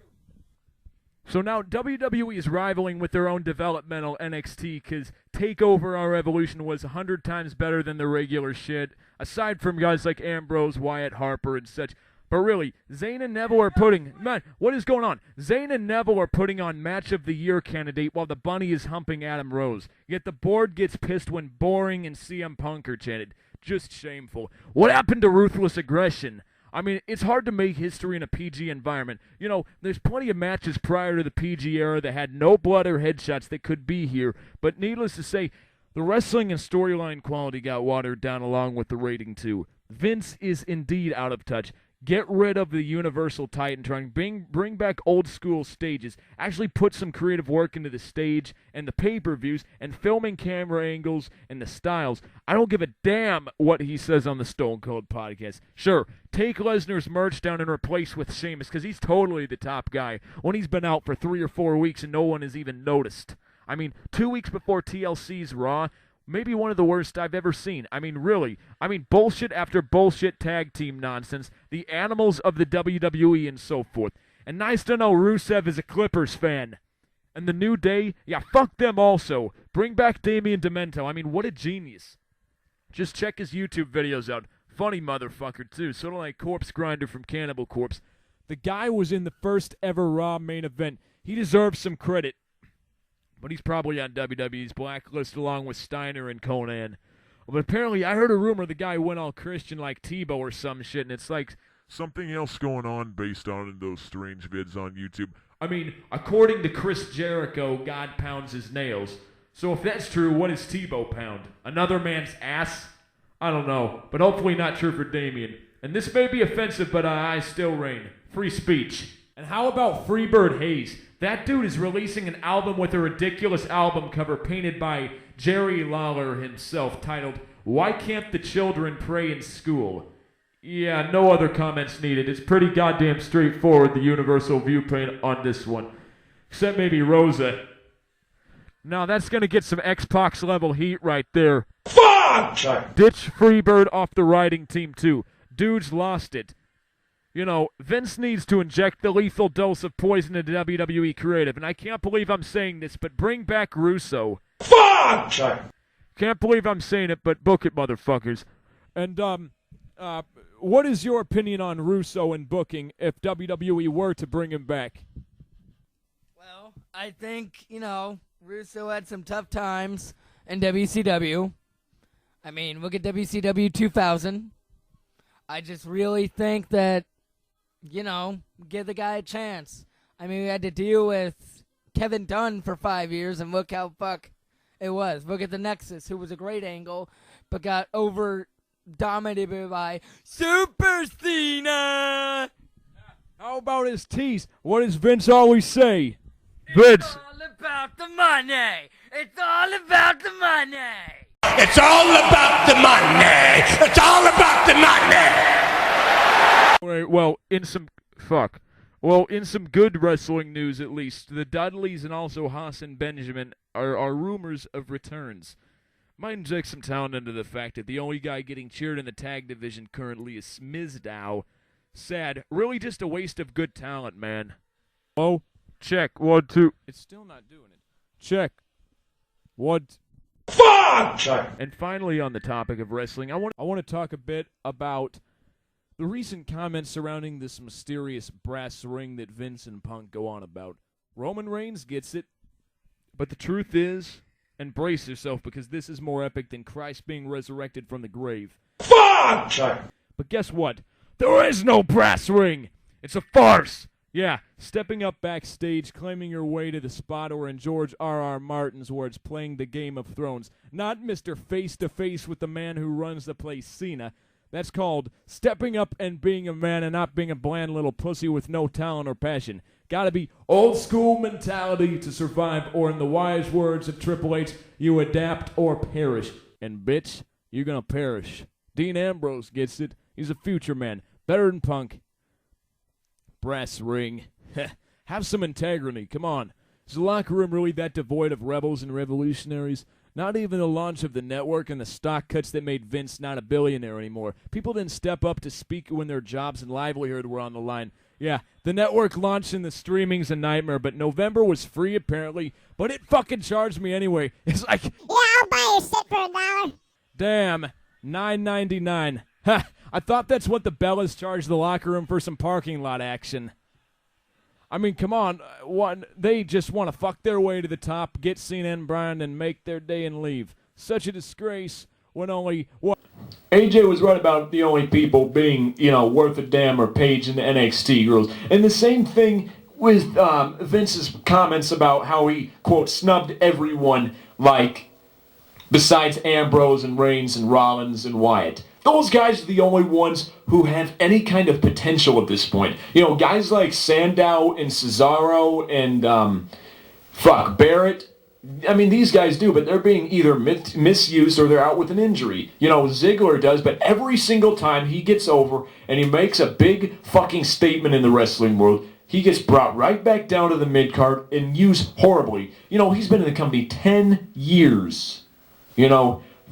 So now WWE is rivaling with their own developmental NXT because TakeOver Our Evolution was 100 times better than the regular shit, aside from guys like Ambrose, Wyatt, Harper, and such. But really, Zayn and Neville are putting... Man, what is going on? Zayn and Neville are putting on Match of the Year candidate while the Bunny is humping Adam Rose. Yet the board gets pissed when Boring and CM Punk are chanted. Just shameful. What happened to ruthless aggression? I mean, it's hard to make history in a PG environment. You know, there's plenty of matches prior to the PG era that had no blood or headshots that could be here, but needless to say, the wrestling and storyline quality got watered down along with the rating too. Vince is indeed out of touch. Get rid of the Universal Titantron. Bring back old school stages. Actually put some creative work into the stage and the pay-per-views and filming camera angles and the styles. I don't give a damn what he says on the Stone Cold podcast. Sure, take Lesnar's merch down and replace with Sheamus because he's totally the top guy when he's been out for 3 or 4 weeks and no one has even noticed. I mean, 2 weeks before TLC's Raw, maybe one of the worst I've ever seen. I mean, really. I mean, bullshit after bullshit tag team nonsense. The animals of the WWE and so forth. And nice to know Rusev is a Clippers fan. And the New Day, yeah, fuck them also. Bring back Damian Demento. I mean, what a genius. Just check his YouTube videos out. Funny motherfucker, too. Sort of like Corpse Grinder from Cannibal Corpse. The guy was in the first ever Raw main event. He deserves some credit. But he's probably on WWE's blacklist along with Steiner and Conan. But apparently, I heard a rumor the guy went all Christian like Tebow or some shit, and it's like Something else going on based on those strange vids on YouTube. I mean, according to Chris Jericho, God pounds his nails. So if that's true, what does Tebow pound? Another man's ass? I don't know, but hopefully not true for Damien. And this may be offensive, but I still reign. Free speech. And how about Freebird Hayes? That dude is releasing an album with a ridiculous album cover painted by Jerry Lawler himself titled, Why Can't the Children Pray in School? Yeah, no other comments needed. It's pretty goddamn straightforward, the universal viewpoint on this one. Except maybe Rosa. Now that's gonna get some Xbox level heat right there. Fuck! Ditch Freebird off the writing team too. Dude's lost it. You know, Vince needs to inject the lethal dose of poison into WWE creative, and I can't believe I'm saying this, but bring back Russo. Fuck! Can't believe I'm saying it, but book it, motherfuckers. And, what is your opinion on Russo and booking if WWE were to bring him back? Well, I think, Russo had some tough times in WCW. I mean, look at WCW 2000. I just really think that, give the guy a chance. I mean, we had to deal with Kevin Dunn for 5 years, and look how fuck it was. Look at the Nexus, who was a great angle, but got dominated by Super Cena. How about his tease? What does Vince always say? Vince. It's all about the money. It's all about the money. It's all about the money. It's all about the money. Well, in some good wrestling news at least, the Dudleys and also Haas and Benjamin are rumors of returns. Might inject some talent into the fact that the only guy getting cheered in the tag division currently is Smizdow. Sad. Really just a waste of good talent, man. Oh, check. 1, 2. It's still not doing it. Check. 1. Fuck! And finally, on the topic of wrestling, I want to talk a bit about the recent comments surrounding this mysterious brass ring that Vince and Punk go on about. Roman Reigns gets it, but the truth is, and brace yourself because this is more epic than Christ being resurrected from the grave. Fuck! But guess what? There is no brass ring! It's a farce! Yeah, stepping up backstage, claiming your way to the spot, or in George R.R. Martin's words, playing the Game of Thrones. Not Mr. Face-to-Face with the man who runs the place, Cena. That's called stepping up and being a man and not being a bland little pussy with no talent or passion. Gotta be old school mentality to survive, or in the wise words of Triple H, you adapt or perish. And bitch, you're gonna perish. Dean Ambrose gets it. He's a future man. Better than Punk. Brass ring. Have some integrity. Come on. Is the locker room really that devoid of rebels and revolutionaries? Not even the launch of the network and the stock cuts that made Vince not a billionaire anymore. People didn't step up to speak when their jobs and livelihood were on the line. Yeah, the network launched and the streaming's a nightmare, but November was free apparently, but it fucking charged me anyway. It's like, Yeah, I'll buy your shit for $1. damn, $9.99. Ha! I thought that's what the Bellas charged the locker room for some parking lot action. I mean, come on, they just want to fuck their way to the top, get CNN brand, and make their day and leave. Such a disgrace when only what? AJ was right about the only people being, worth a damn are Paige and the NXT girls. And the same thing with Vince's comments about how he, quote, snubbed everyone, like, besides Ambrose and Reigns and Rollins and Wyatt. Those guys are the only ones who have any kind of potential at this point. Guys like Sandow and Cesaro and, Barrett. I mean, these guys do, but they're being either misused or they're out with an injury. Ziggler does, but every single time he gets over and he makes a big fucking statement in the wrestling world, he gets brought right back down to the mid-card and used horribly. He's been in the company 10 years.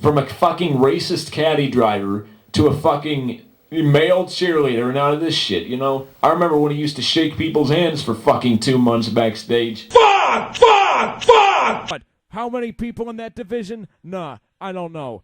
From a fucking racist caddy driver to a fucking male cheerleader and out of this shit, I remember when he used to shake people's hands for fucking 2 months backstage. Fuck! But how many people in that division? Nah, I don't know.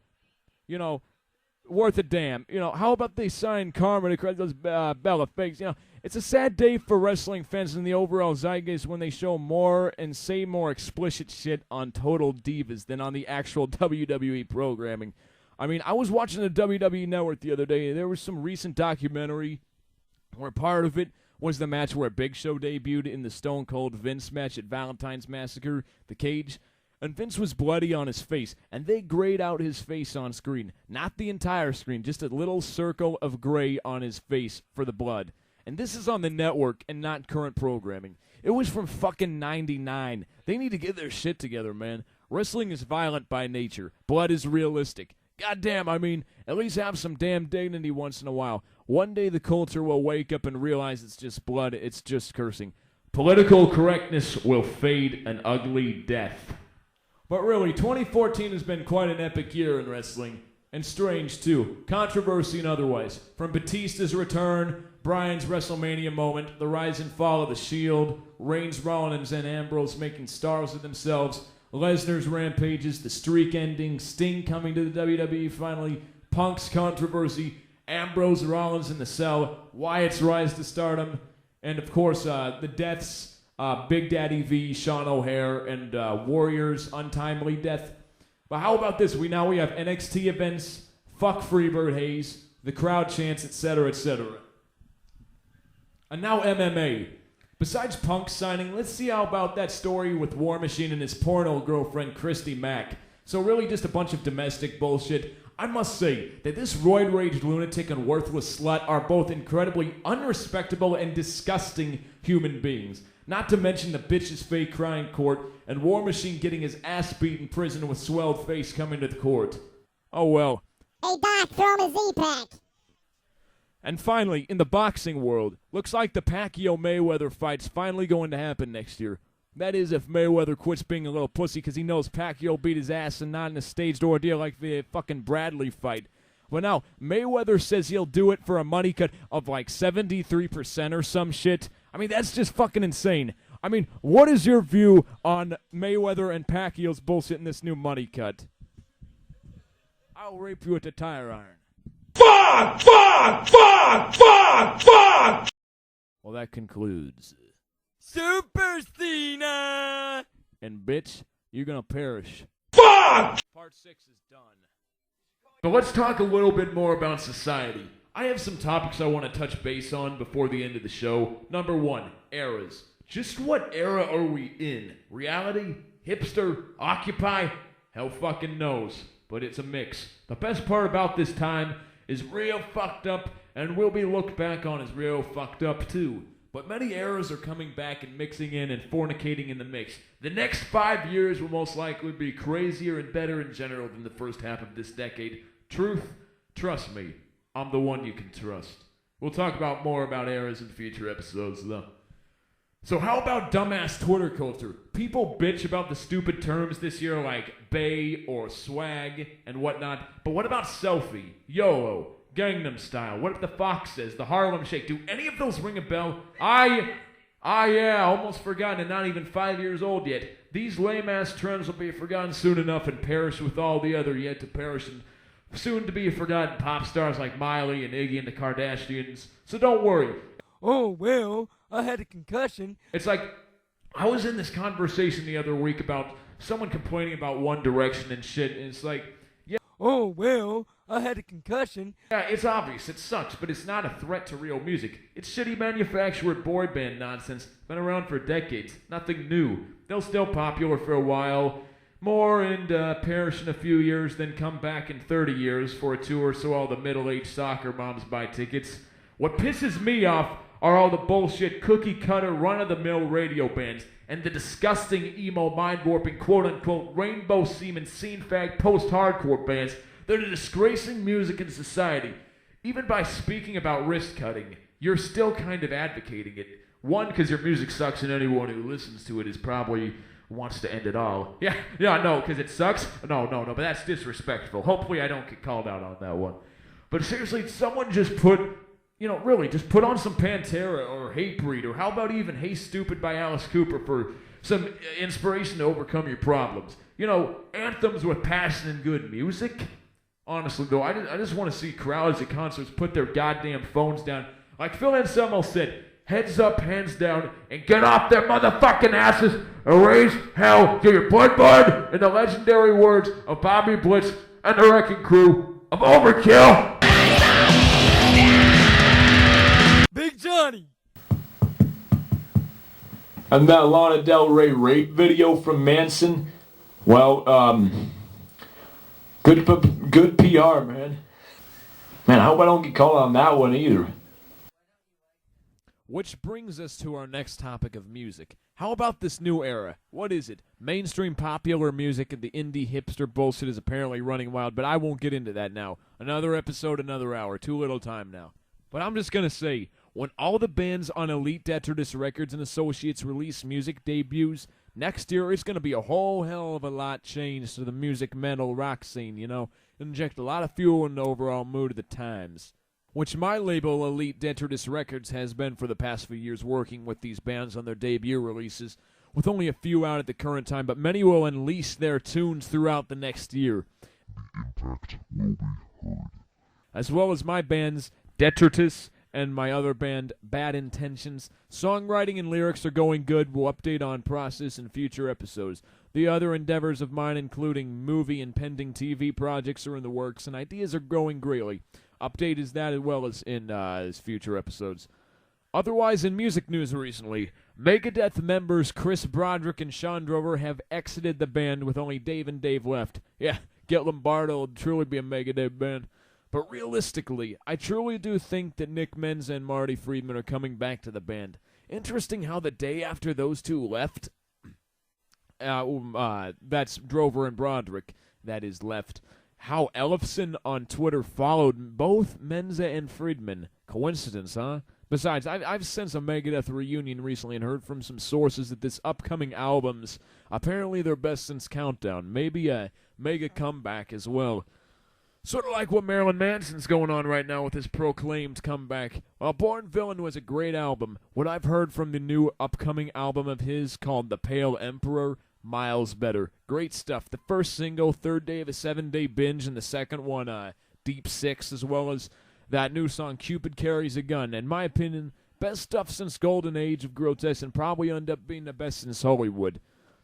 Worth a damn. How about they sign Karma to correct those Bella fakes? It's a sad day for wrestling fans in the overall zeitgeist when they show more and say more explicit shit on Total Divas than on the actual WWE programming. I mean, I was watching the WWE Network the other day, and there was some recent documentary where part of it was the match where Big Show debuted in the Stone Cold Vince match at Valentine's Massacre, the cage. And Vince was bloody on his face, and they grayed out his face on screen. Not the entire screen, just a little circle of gray on his face for the blood. And this is on the network and not current programming. It was from fucking 99. They need to get their shit together, man. Wrestling is violent by nature. Blood is realistic. Goddamn, I mean, at least have some damn dignity once in a while. One day the culture will wake up and realize it's just blood, it's just cursing. Political correctness will fade an ugly death. But really, 2014 has been quite an epic year in wrestling. And strange, too. Controversy and otherwise. From Batista's return, Bryan's WrestleMania moment, the rise and fall of The Shield, Reigns, Rollins, and Ambrose making stars of themselves, Lesnar's rampages, the streak ending, Sting coming to the WWE finally, Punk's controversy, Ambrose, Rollins in the cell, Wyatt's rise to stardom, and of course the deaths, Big Daddy V, Sean O'Hare, and Warrior's untimely death. But how about this? We have NXT events, fuck Freebird Hayes, the crowd chants, etc., etc. And now MMA. Besides Punk signing, let's see how about that story with War Machine and his porno girlfriend, Christy Mack. So really just a bunch of domestic bullshit. I must say that this roid-raged lunatic and worthless slut are both incredibly unrespectable and disgusting human beings. Not to mention the bitch's fake crying court and War Machine getting his ass beat in prison with swelled face coming to the court. Oh well. Hey, Doc, throw him a Z-Pack. And finally, in the boxing world, looks like the Pacquiao-Mayweather fight's finally going to happen next year. That is, if Mayweather quits being a little pussy because he knows Pacquiao beat his ass and not in a staged ordeal like the fucking Bradley fight. But now, Mayweather says he'll do it for a money cut of like 73% or some shit. I mean, that's just fucking insane. I mean, what is your view on Mayweather and Pacquiao's bullshit in this new money cut? I'll rape you with a tire iron. Fuck! Fuck! Fuck! Fuck! Fuck! Well, that concludes Super Cena! And bitch, you're gonna perish. Fuck! Part 6 is done. But let's talk a little bit more about society. I have some topics I want to touch base on before the end of the show. Number 1, eras. Just what era are we in? Reality? Hipster? Occupy? Hell fucking knows. But it's a mix. The best part about this time is real fucked up and will be looked back on as real fucked up too. But many eras are coming back and mixing in and fornicating in the mix. The next 5 years will most likely be crazier and better in general than the first half of this decade. Truth? Trust me, I'm the one you can trust. We'll talk about more about eras in future episodes though. So how about dumbass Twitter culture? People bitch about the stupid terms this year like bae or swag and whatnot, but what about selfie, YOLO, Gangnam Style. What if the Foxes? The Harlem Shake. Do any of those ring a bell? Yeah, almost forgotten and not even 5 years old yet. These lame-ass trends will be forgotten soon enough and perish with all the other yet to perish and soon-to-be-forgotten pop stars like Miley and Iggy and the Kardashians. So don't worry. Oh, well, I had a concussion. It's like, I was in this conversation the other week about someone complaining about One Direction and shit, and it's like, yeah. Oh, well, I had a concussion. Yeah, it's obvious, it sucks, but it's not a threat to real music. It's shitty manufactured boy band nonsense, been around for decades, nothing new. They'll still popular for a while, more and perish in a few years, then come back in 30 years for a tour so all the middle-aged soccer moms buy tickets. What pisses me off are all the bullshit cookie-cutter run-of-the-mill radio bands and the disgusting emo mind-warping quote-unquote rainbow semen scene fag post-hardcore bands that are disgracing music and society. Even by speaking about wrist-cutting, you're still kind of advocating it. One, because your music sucks and anyone who listens to it is probably wants to end it all. Yeah, no, because it sucks? No, but that's disrespectful. Hopefully I don't get called out on that one. But seriously, someone just put on some Pantera or Hatebreed, or how about even Hey Stupid by Alice Cooper for some inspiration to overcome your problems. Anthems with passion and good music. Honestly, though, I just want to see crowds at concerts put their goddamn phones down. Like Phil Anselmo said, heads up, hands down, and get off their motherfucking asses and raise hell to your bud, in the legendary words of Bobby Blitz and the Wrecking Crew of Overkill. Big Johnny! And that Lana Del Rey rape video from Manson, well, good PR, man. Man, I hope I don't get called on that one either. Which brings us to our next topic of music. How about this new era? What is it? Mainstream popular music and the indie hipster bullshit is apparently running wild, but I won't get into that now. Another episode, another hour. Too little time now. But I'm just going to say, when all the bands on Elite Detritus Records and Associates release music debuts, next year it's going to be a whole hell of a lot changed to the music metal rock scene, Inject a lot of fuel in the overall mood of the times. Which my label, Elite Detritus Records, has been for the past few years, working with these bands on their debut releases, with only a few out at the current time, but many will unleash their tunes throughout the next year. Impact will be heard. As well as my bands, Detritus, and my other band, Bad Intentions. Songwriting and lyrics are going good. We'll update on process in future episodes. The other endeavors of mine, including movie and pending TV projects, are in the works, and ideas are growing greatly. Update is that as well as in future episodes. Otherwise, in music news recently, Megadeth members Chris Broderick and Sean Drover have exited the band with only Dave and Dave left. Yeah, Get Lombardo will truly be a Megadeth band. But realistically, I truly do think that Nick Menza and Marty Friedman are coming back to the band. Interesting how the day after those two left, that's Drover and Broderick, that is left, how Ellefson on Twitter followed both Menza and Friedman. Coincidence, huh? Besides, I've sensed a Megadeth reunion recently and heard from some sources that this upcoming album's apparently their best since Countdown. Maybe a mega comeback as well. Sort of like what Marilyn Manson's going on right now with his proclaimed comeback. While Born Villain was a great album, what I've heard from the new upcoming album of his called The Pale Emperor, miles better. Great stuff. The first single, third day of a 7-day binge, and the second one, Deep Six, as well as that new song, Cupid Carries a Gun. In my opinion, best stuff since Golden Age of Grotesque, and probably end up being the best since Hollywood.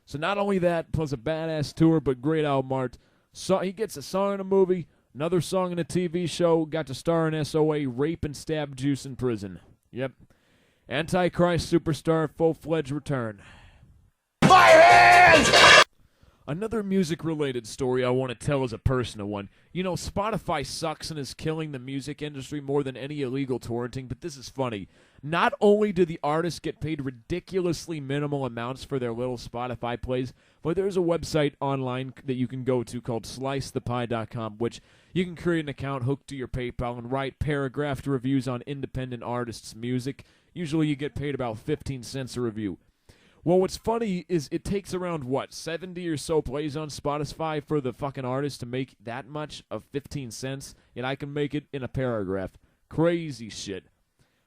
So not only that, plus a badass tour, but great album art. So he gets a song in a movie, another song in a TV show, got to star in SOA, Rape and Stab Juice in Prison. Yep. Antichrist Superstar, full-fledged return. My hands! Another music-related story I want to tell is a personal one. Spotify sucks and is killing the music industry more than any illegal torrenting, but this is funny. Not only do the artists get paid ridiculously minimal amounts for their little Spotify plays, but there's a website online that you can go to called slicethepie.com, which you can create an account hooked to your PayPal and write paragraphed reviews on independent artists' music. Usually you get paid about 15 cents a review. Well, what's funny is it takes around, 70 or so plays on Spotify for the fucking artist to make that much of 15 cents, yet I can make it in a paragraph. Crazy shit.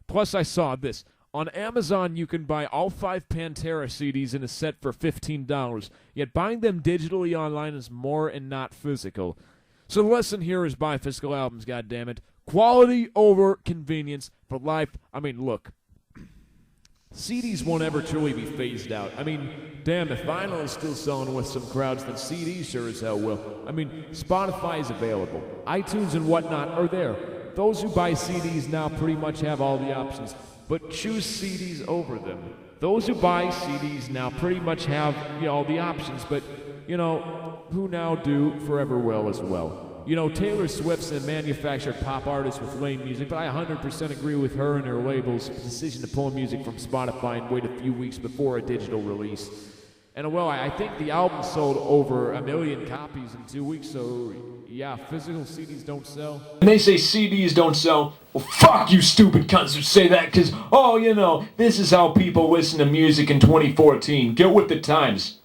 Plus, I saw this. On Amazon, you can buy all 5 Pantera CDs in a set for $15, yet buying them digitally online is more and not physical. So the lesson here is buy physical albums, goddammit. Quality over convenience for life. I mean, look. CDs won't ever truly be phased out. I mean, damn, if vinyl is still selling with some crowds, then CDs sure as hell will. I mean, Spotify is available. iTunes and whatnot are there. Those who buy CDs now pretty much have all the options, but choose CDs over them. Those who buy CDs now pretty much have all the options, but, who now do forever will as well. Taylor Swift's a manufactured pop artist with lame music, but I 100% agree with her and her label's decision to pull music from Spotify and wait a few weeks before a digital release. And I think the album sold over 1 million copies in 2 weeks, so yeah, physical CDs don't sell. And they say CDs don't sell. Well, fuck you stupid cunts who say that, because, this is how people listen to music in 2014. Get with the times.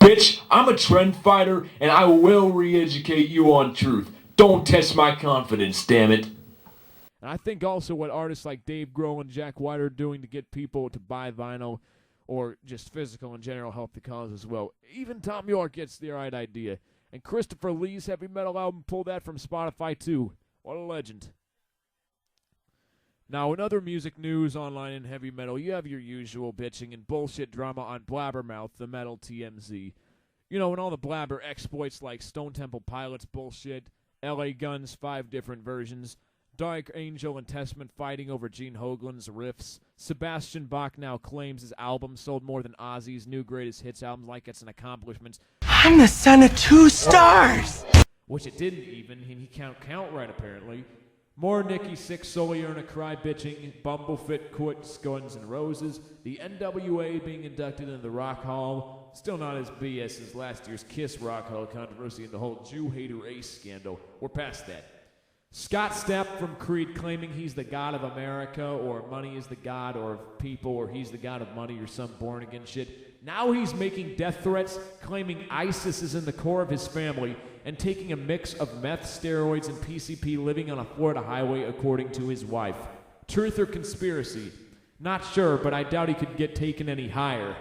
Bitch, I'm a trend fighter, and I will re-educate you on truth. Don't test my confidence, damn it. And I think also what artists like Dave Grohl and Jack White are doing to get people to buy vinyl, or just physical in general, help the cause as well. Even Tom York gets the right idea. And Christopher Lee's heavy metal album pulled that from Spotify too. What a legend. Now, in other music news online in heavy metal, you have your usual bitching and bullshit drama on Blabbermouth, the metal TMZ. And all the blabber exploits like Stone Temple Pilots bullshit, LA Guns 5 different versions, Dark Angel and Testament fighting over Gene Hoglan's riffs, Sebastian Bach now claims his album sold more than Ozzy's new greatest hits album like it's an accomplishment. I'm the son of 2 stars! Which it didn't even, and he can't count right apparently. More Nikki Sixx, Solier, Cry bitching, Bumblefit quits Guns N' Roses, the NWA being inducted into the Rock Hall, still not as BS as last year's Kiss Rock Hall controversy and the whole Jew hater Ace scandal. We're past that. Scott Stapp from Creed claiming he's the god of America, or money is the god, or of people, or he's the god of money, or some born-again shit. Now he's making death threats, claiming ISIS is in the core of his family, and taking a mix of meth, steroids, and PCP living on a Florida highway according to his wife. Truth or conspiracy? Not sure, but I doubt he could get taken any higher.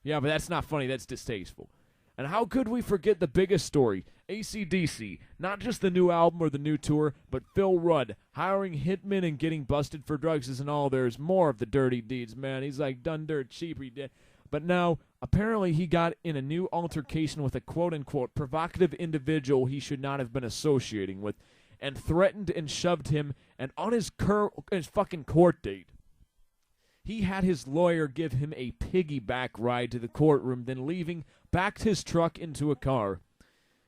Yeah, but that's not funny, that's distasteful. And how could we forget the biggest story? AC/DC, not just the new album or the new tour, but Phil Rudd, hiring hitmen and getting busted for drugs isn't all there's more of the dirty deeds, man. He's like done dirt cheap, he did. But now, apparently he got in a new altercation with a quote-unquote provocative individual he should not have been associating with, and threatened and shoved him, and on his fucking court date, he had his lawyer give him a piggyback ride to the courtroom, then leaving, backed his truck into a car.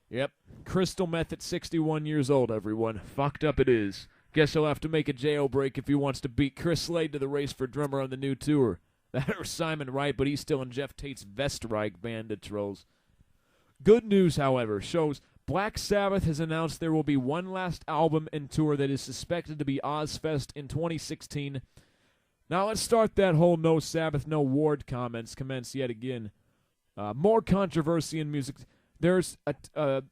Yep, crystal meth at 61 years old, everyone. Fucked up it is. Guess he'll have to make a jailbreak if he wants to beat Chris Slade to the race for drummer on the new tour. That or Simon Wright, but he's still in Jeff Tate's Vestreich band of trolls. Good news, however, shows Black Sabbath has announced there will be one last album and tour that is suspected to be Ozfest in 2016. Now let's start that whole no Sabbath, no Ward commence yet again. More controversy in music. There's a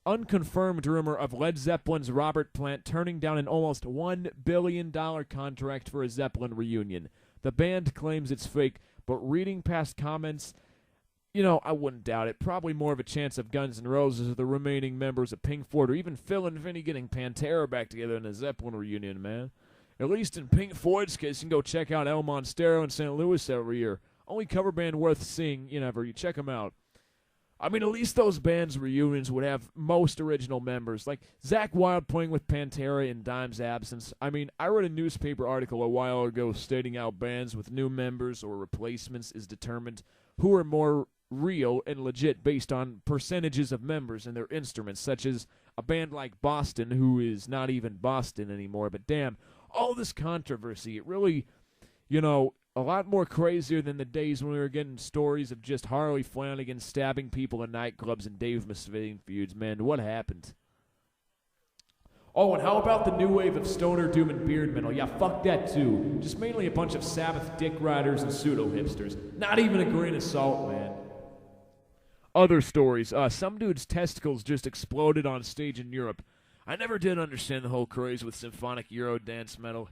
unconfirmed rumor of Led Zeppelin's Robert Plant turning down an almost $1 billion contract for a Zeppelin reunion. The band claims it's fake, but reading past comments, I wouldn't doubt it. Probably more of a chance of Guns N' Roses or the remaining members of Pink Floyd, or even Phil and Vinny getting Pantera back together in a Zeppelin reunion, man. At least in Pink Floyd's case, you can go check out El Monstero in St. Louis every year. Only cover band worth seeing, you check them out. I mean, at least those bands' reunions would have most original members, like Zakk Wylde playing with Pantera in Dime's absence. I mean, I read a newspaper article a while ago stating how bands with new members or replacements is determined who are more real and legit based on percentages of members and their instruments, such as a band like Boston, who is not even Boston anymore. But damn, all this controversy, it really, a lot more crazier than the days when we were getting stories of just Harley Flanagan stabbing people in nightclubs and Dave Mustaine feuds, man. What happened? Oh, and how about the new wave of stoner doom and beard metal? Yeah, fuck that too. Just mainly a bunch of Sabbath dick riders and pseudo-hipsters. Not even a grain of salt, man. Other stories. Some dude's testicles just exploded on stage in Europe. I never did understand the whole craze with symphonic Euro dance metal.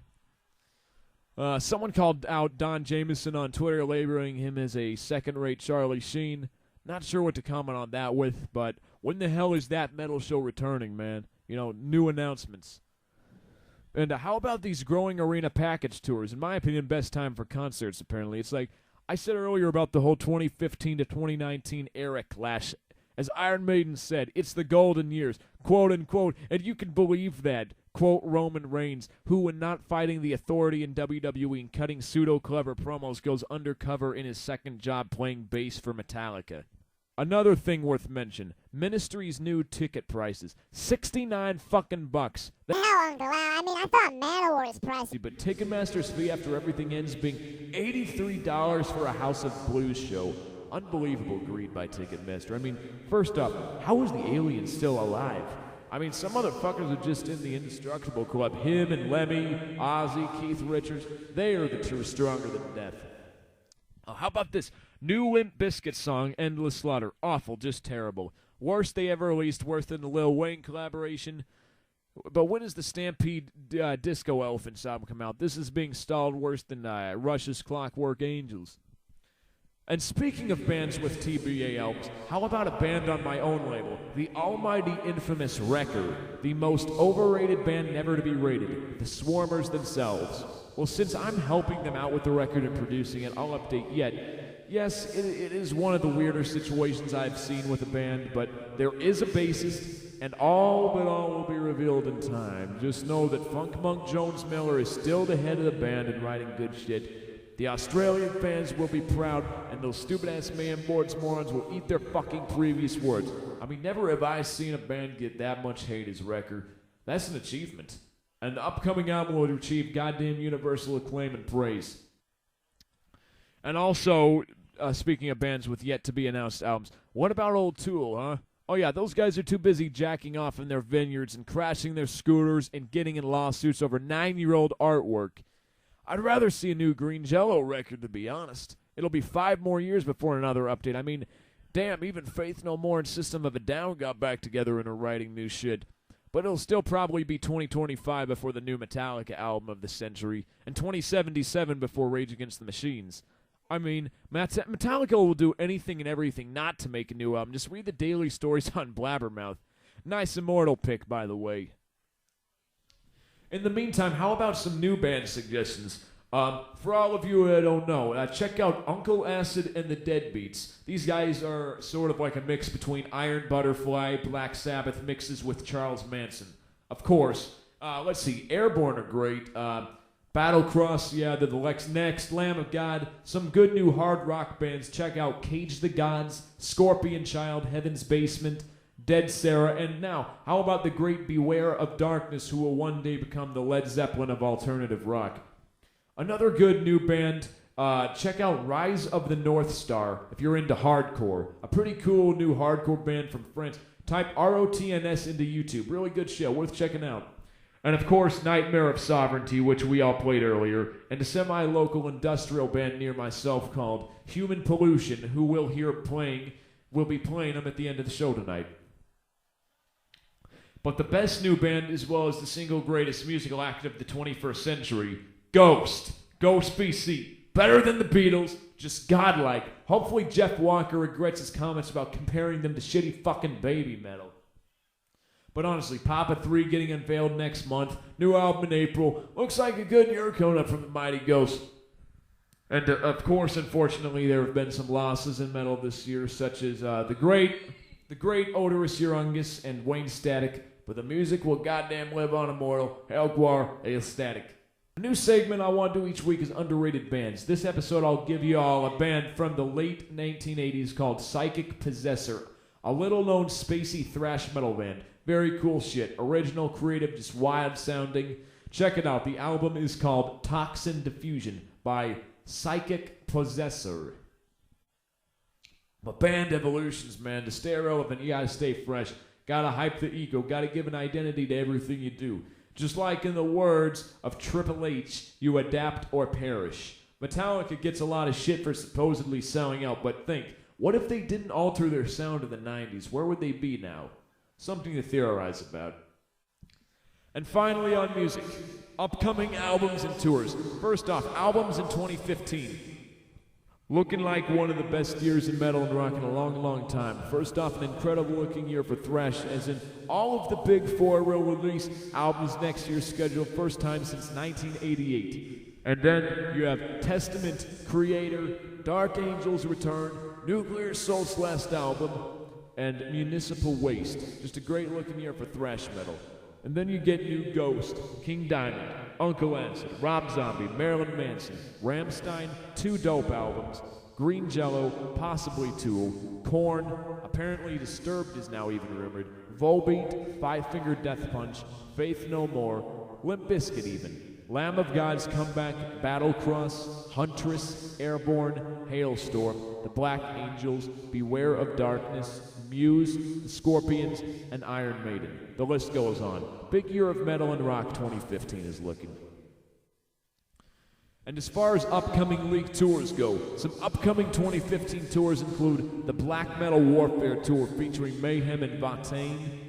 Someone called out Don Jameson on Twitter, labeling him as a second-rate Charlie Sheen. Not sure what to comment on that with, but when the hell is that metal show returning, man? You know, new announcements. And how about these growing arena package tours? In my opinion, best time for concerts, apparently. It's like I said earlier about the whole 2015 to 2019 era clash. As Iron Maiden said, it's the golden years, quote unquote, and you can believe that, quote Roman Reigns, who when not fighting the authority in WWE and cutting pseudo-clever promos goes undercover in his second job playing bass for Metallica. Another thing worth mention, Ministry's new ticket prices, $69 fucking bucks. Hell, Uncle Al, I mean, I thought Manowar was pricey. But Ticketmaster's fee after everything ends being $83 for a House of Blues show. Unbelievable greed by Ticketmaster. I mean, first up, how is the alien still alive? I mean, some motherfuckers are just in the indestructible club. Him and Lemmy, Ozzy, Keith Richards, they are the true stronger than death. How about this new Limp Bizkit song, Endless Slaughter? Awful, just terrible. Worst they ever released, worse than the Lil Wayne collaboration. But when does the Stampede Disco Elephants album come out? This is being stalled worse than Rush's Clockwork Angels. And speaking of bands with TBA albums, how about a band on my own label, the almighty infamous REKKR, the most overrated band never to be rated, the Swarmers themselves. Well, since I'm helping them out with the record and producing it, I'll update yet. Yes, it is one of the weirder situations I've seen with a band, but there is a bassist, and all but all will be revealed in time. Just know that Funk Monk Jones Miller is still the head of the band and writing good shit. The Australian fans will be proud, and those stupid-ass man boards morons will eat their fucking previous words. I mean, never have I seen a band get that much hate as REKKR. That's an achievement. And the upcoming album will achieve goddamn universal acclaim and praise. And also, speaking of bands with yet-to-be-announced albums, what about old Tool, huh? Oh yeah, those guys are too busy jacking off in their vineyards and crashing their scooters and getting in lawsuits over 9-year-old artwork. I'd rather see a new Green Jello record, to be honest. It'll be 5 more years before another update. I mean, damn, even Faith No More and System of a Down got back together and are writing new shit. But it'll still probably be 2025 before the new Metallica album of the century, and 2077 before Rage Against the Machines. I mean, Metallica will do anything and everything not to make a new album. Just read the daily stories on Blabbermouth. Nice Immortal pick, by the way. In the meantime, how about some new band suggestions? For all of you that don't know, check out Uncle Acid and the Deadbeats. These guys are sort of like a mix between Iron Butterfly, Black Sabbath mixes with Charles Manson. Of course, let's see, Airborne are great. Battlecross, yeah, they're the next, Lamb of God. Some good new hard rock bands. Check out Cage the Gods, Scorpion Child, Heaven's Basement, Dead Sarah, and now, how about the great Beware of Darkness, who will one day become the Led Zeppelin of alternative rock. Another good new band, check out Rise of the North Star if you're into hardcore. A pretty cool new hardcore band from France. Type ROTNS into YouTube. Really good show, worth checking out. And of course, Nightmare of Sovereignty, which we all played earlier, and a semi-local industrial band near myself called Human Pollution, who will be playing them at the end of the show tonight. But the best new band, as well as the single greatest musical act of the 21st century, Ghost BC. Better than the Beatles, just godlike. Hopefully Jeff Walker regrets his comments about comparing them to shitty fucking baby metal. But honestly, Papa 3 getting unveiled next month, new album in April, looks like a good year coming up from the mighty Ghost. And of course, unfortunately, there have been some losses in metal this year, such as the great Odorous Urungus and Wayne Static, but the music will goddamn live on immortal. Helguar, Aesthetic. A new segment I want to do each week is underrated bands. This episode I'll give you all a band from the late 1980s called Psychic Possessor, a little-known spacey thrash metal band. Very cool shit. Original, creative, just wild sounding. Check it out. The album is called Toxin Diffusion by Psychic Possessor. But band evolutions, man. To stay relevant, you gotta stay fresh. Gotta hype the ego, gotta give an identity to everything you do. Just like in the words of Triple H, you adapt or perish. Metallica gets a lot of shit for supposedly selling out, but think, what if they didn't alter their sound in the 90s? Where would they be now? Something to theorize about. And finally on music, upcoming albums and tours. First off, albums in 2015. Looking like one of the best years in metal and rock in a long, long time. First off, an incredible looking year for thrash, as in all of the big four will release albums next year scheduled, first time since 1988. And then you have Testament, Creator, Dark Angels Return, Nuclear Assault's last album, and Municipal Waste. Just a great looking year for thrash metal. And then you get New Ghost, King Diamond, Uncle Acid, Rob Zombie, Marilyn Manson, Rammstein, 2 dope albums, Green Jello, possibly Tool, Korn, apparently Disturbed is now even rumored, Volbeat, Five Finger Death Punch, Faith No More, Limp Bizkit even, Lamb of God's Comeback, Battlecross, Huntress, Airborne, Hailstorm, The Black Angels, Beware of Darkness, Muse, The Scorpions, and Iron Maiden. The list goes on. Big year of metal and rock 2015 is looking. And as far as upcoming league tours go, some upcoming 2015 tours include the Black Metal Warfare Tour featuring Mayhem and Vatane,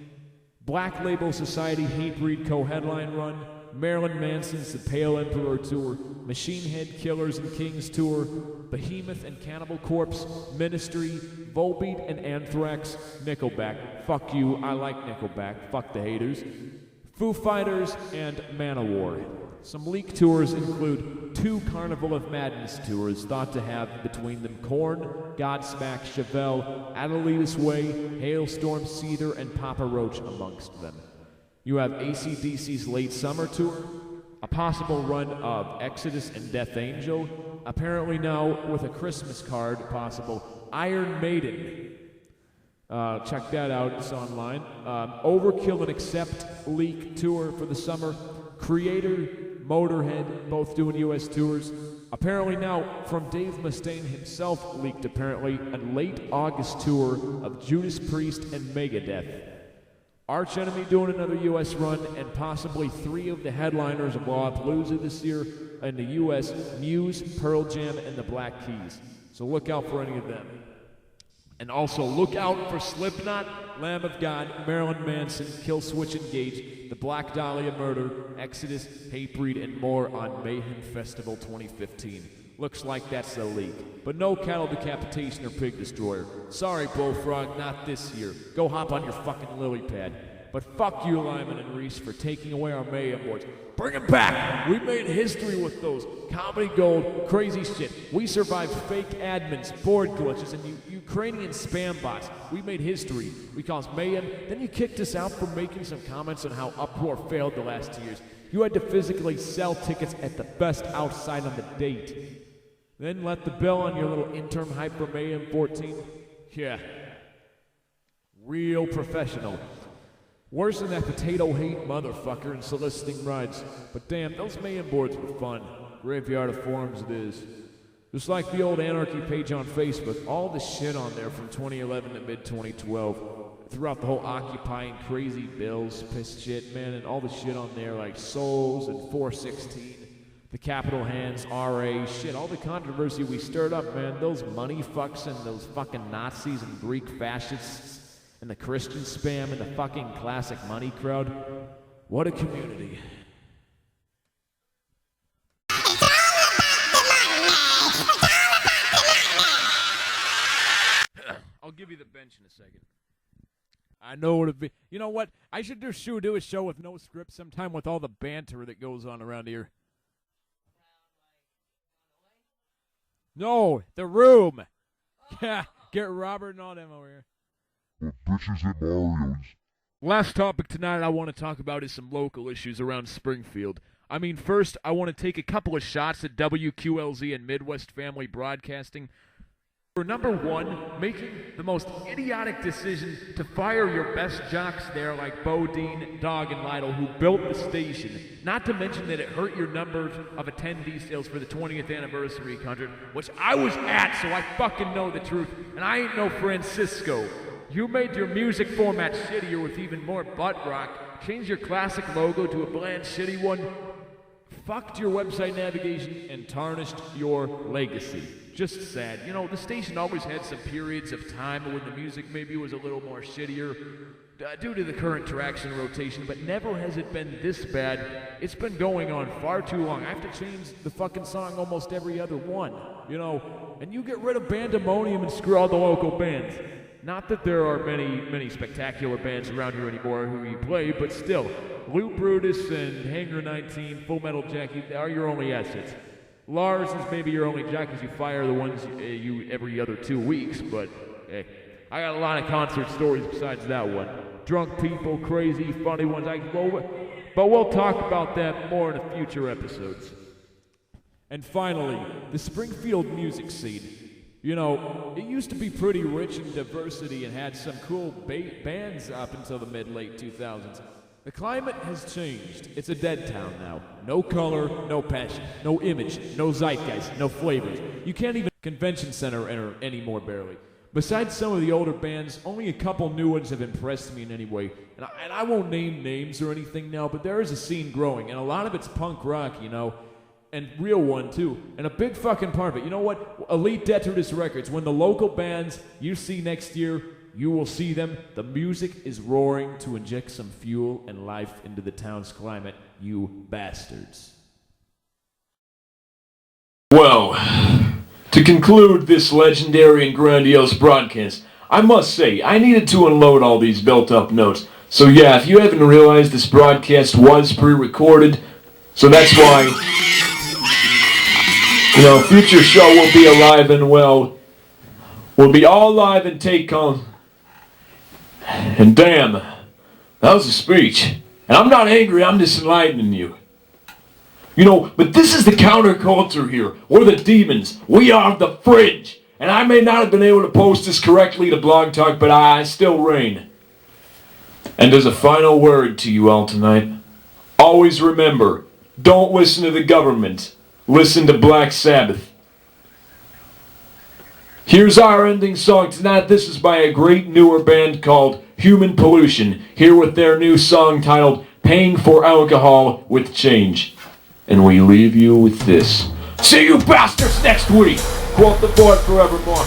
Black Label Society Hatebreed co-headline run, Marilyn Manson's The Pale Emperor Tour, Machine Head Killers and Kings Tour, Behemoth and Cannibal Corpse, Ministry, Volbeat and Anthrax, Nickelback, fuck you, I like Nickelback, fuck the haters, Foo Fighters, and Manowar. Some leak tours include 2 Carnival of Madness tours thought to have between them Korn, Godsmack, Chevelle, Adelita's Way, Hailstorm, Seether, and Papa Roach amongst them. You have AC/DC's Late Summer Tour, a possible run of Exodus and Death Angel, apparently now with a Christmas card possible, Iron Maiden. Check that out, it's online. Overkill and Accept leak tour for the summer, Creator, Motorhead, both doing US tours. Apparently now, from Dave Mustaine himself leaked apparently, a late August tour of Judas Priest and Megadeth. Arch Enemy doing another US run, and possibly 3 of the headliners of Lollapalooza this year in the US, Muse, Pearl Jam, and the Black Keys. So look out for any of them. And also look out for Slipknot, Lamb of God, Marilyn Manson, Killswitch Engage, the Black Dahlia Murder, Exodus, Hatebreed, and more on Mayhem Festival 2015. Looks like that's the leak. But no cattle decapitation or pig destroyer. Sorry, Bullfrog, not this year. Go hop on your fucking lily pad. But fuck you, Lyman and Reese, for taking away our Mayhem boards. Bring them back! We made history with those. Comedy gold, crazy shit. We survived fake admins, board glitches, and Ukrainian spam bots. We made history. We caused mayhem. Then you kicked us out for making some comments on how Uproar failed the last 2 years. You had to physically sell tickets at the best outside on the date. Then let the bill on your little interim hype for Mayhem 14. Yeah. Real professional. Worse than that potato hate motherfucker and soliciting rides. But damn, those Mayhem boards were fun. Graveyard of forums it is. Just like the old Anarchy page on Facebook, all the shit on there from 2011 to mid-2012. Throughout the whole occupying crazy bills, piss shit, man, and all the shit on there like Souls and 416. The Capital Hands, RA, shit, all the controversy we stirred up, man. Those money fucks and those fucking Nazis and Greek fascists and the Christian spam and the fucking classic money crowd. What a community. I'll give you the bench in a second. I know what it'd be. You know what? I should do a show with no script sometime with all the banter that goes on around here. No, the room. Yeah, get Robert and all them over here. The bitches and Marios. Last topic tonight I want to talk about is some local issues around Springfield. I mean, first, I want to take a couple of shots at WQLZ and Midwest Family Broadcasting. For number one, making the most idiotic decision to fire your best jocks there like Bodine, Dog, and Lytle, who built the station. Not to mention that it hurt your numbers of attendee sales for the 20th anniversary concert, which I was at, so I fucking know the truth. And I ain't no Francisco. You made your music format shittier with even more butt rock, changed your classic logo to a bland shitty one, fucked your website navigation, and tarnished your legacy. Just sad. You know, the station always had some periods of time when the music maybe was a little more shittier due to the current tracks and rotation, but never has it been this bad. It's been going on far too long. I have to change the fucking song almost every other one, you know, and you get rid of Bandemonium and screw all the local bands. Not that there are many spectacular bands around here anymore who you play, but still, Lou Brutus and Hangar 19, Full Metal Jacket are your only assets. Lars is maybe your only jack because you fire the ones you every other 2 weeks, but hey, I got a lot of concert stories besides that one. Drunk people, crazy, funny ones, but we'll talk about that more in future episodes. And finally, the Springfield music scene. You know, it used to be pretty rich in diversity and had some cool bands up until the mid-late 2000s. The climate has changed. It's a dead town now. No color, no passion, no image, no zeitgeist, no flavors. You can't even convention center enter anymore barely. Besides some of the older bands, only a couple new ones have impressed me in any way. And I won't name names or anything now, but there is a scene growing, and a lot of it's punk rock, you know. And real one, too. And a big fucking part of it. You know what? Elite Detritus Records. When the local bands you see next year, you will see them. The music is roaring to inject some fuel and life into the town's climate, you bastards. Well, to conclude this legendary and grandiose broadcast, I must say, I needed to unload all these built-up notes. So yeah, if you haven't realized, this broadcast was pre-recorded, so that's why... You know, future show will be alive and well. We'll be all live and take on. And damn, that was a speech. And I'm not angry, I'm just enlightening you. You know, but this is the counterculture here. We're the demons. We are the fringe. And I may not have been able to post this correctly to Blog Talk, but I still reign. And as a final word to you all tonight, always remember, don't listen to the government. Listen to Black Sabbath. Here's our ending song tonight. This is by a great newer band called Human Pollution, here with their new song titled Paying for Alcohol with Change. And we leave you with this. See you bastards next week! Quote the board forevermore.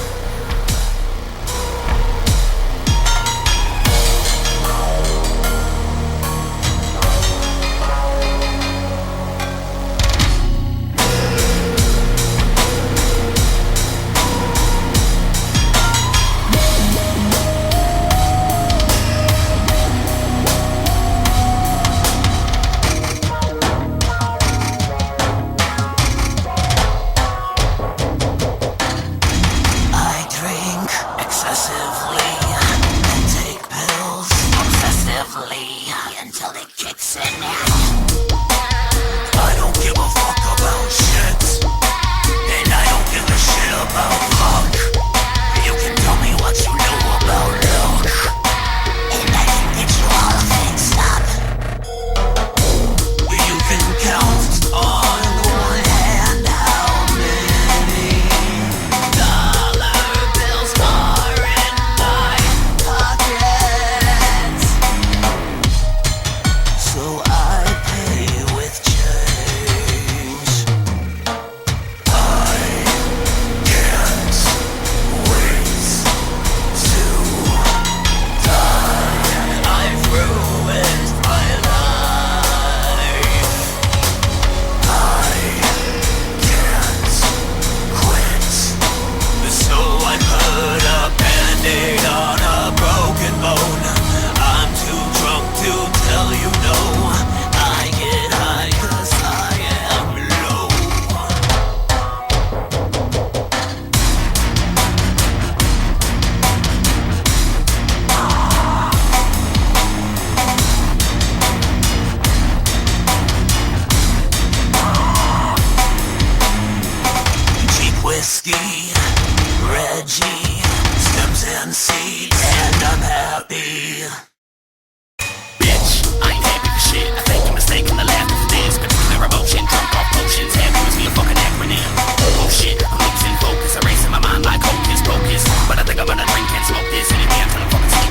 But I think I'm gonna drink and smoke this anyway until I'm fucking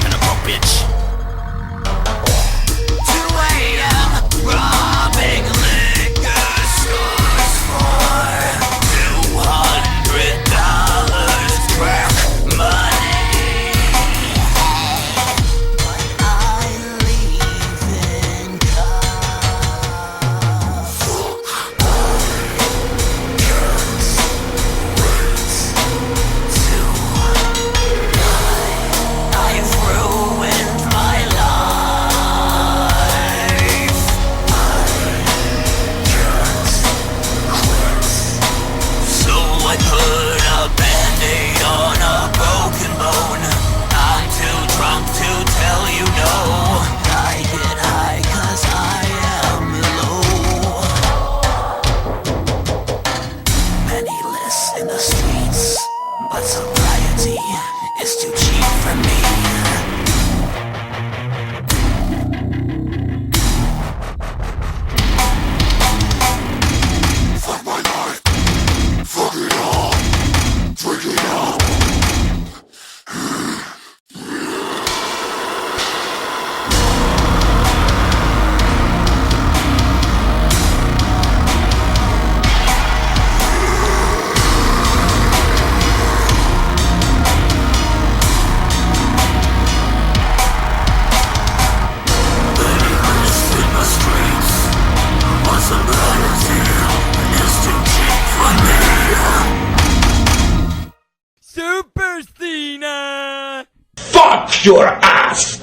up your ass.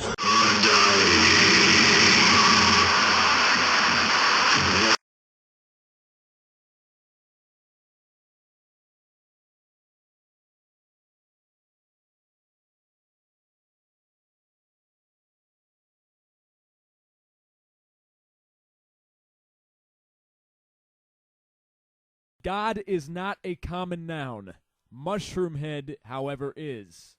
God is not a common noun. Mushroom head, however, is.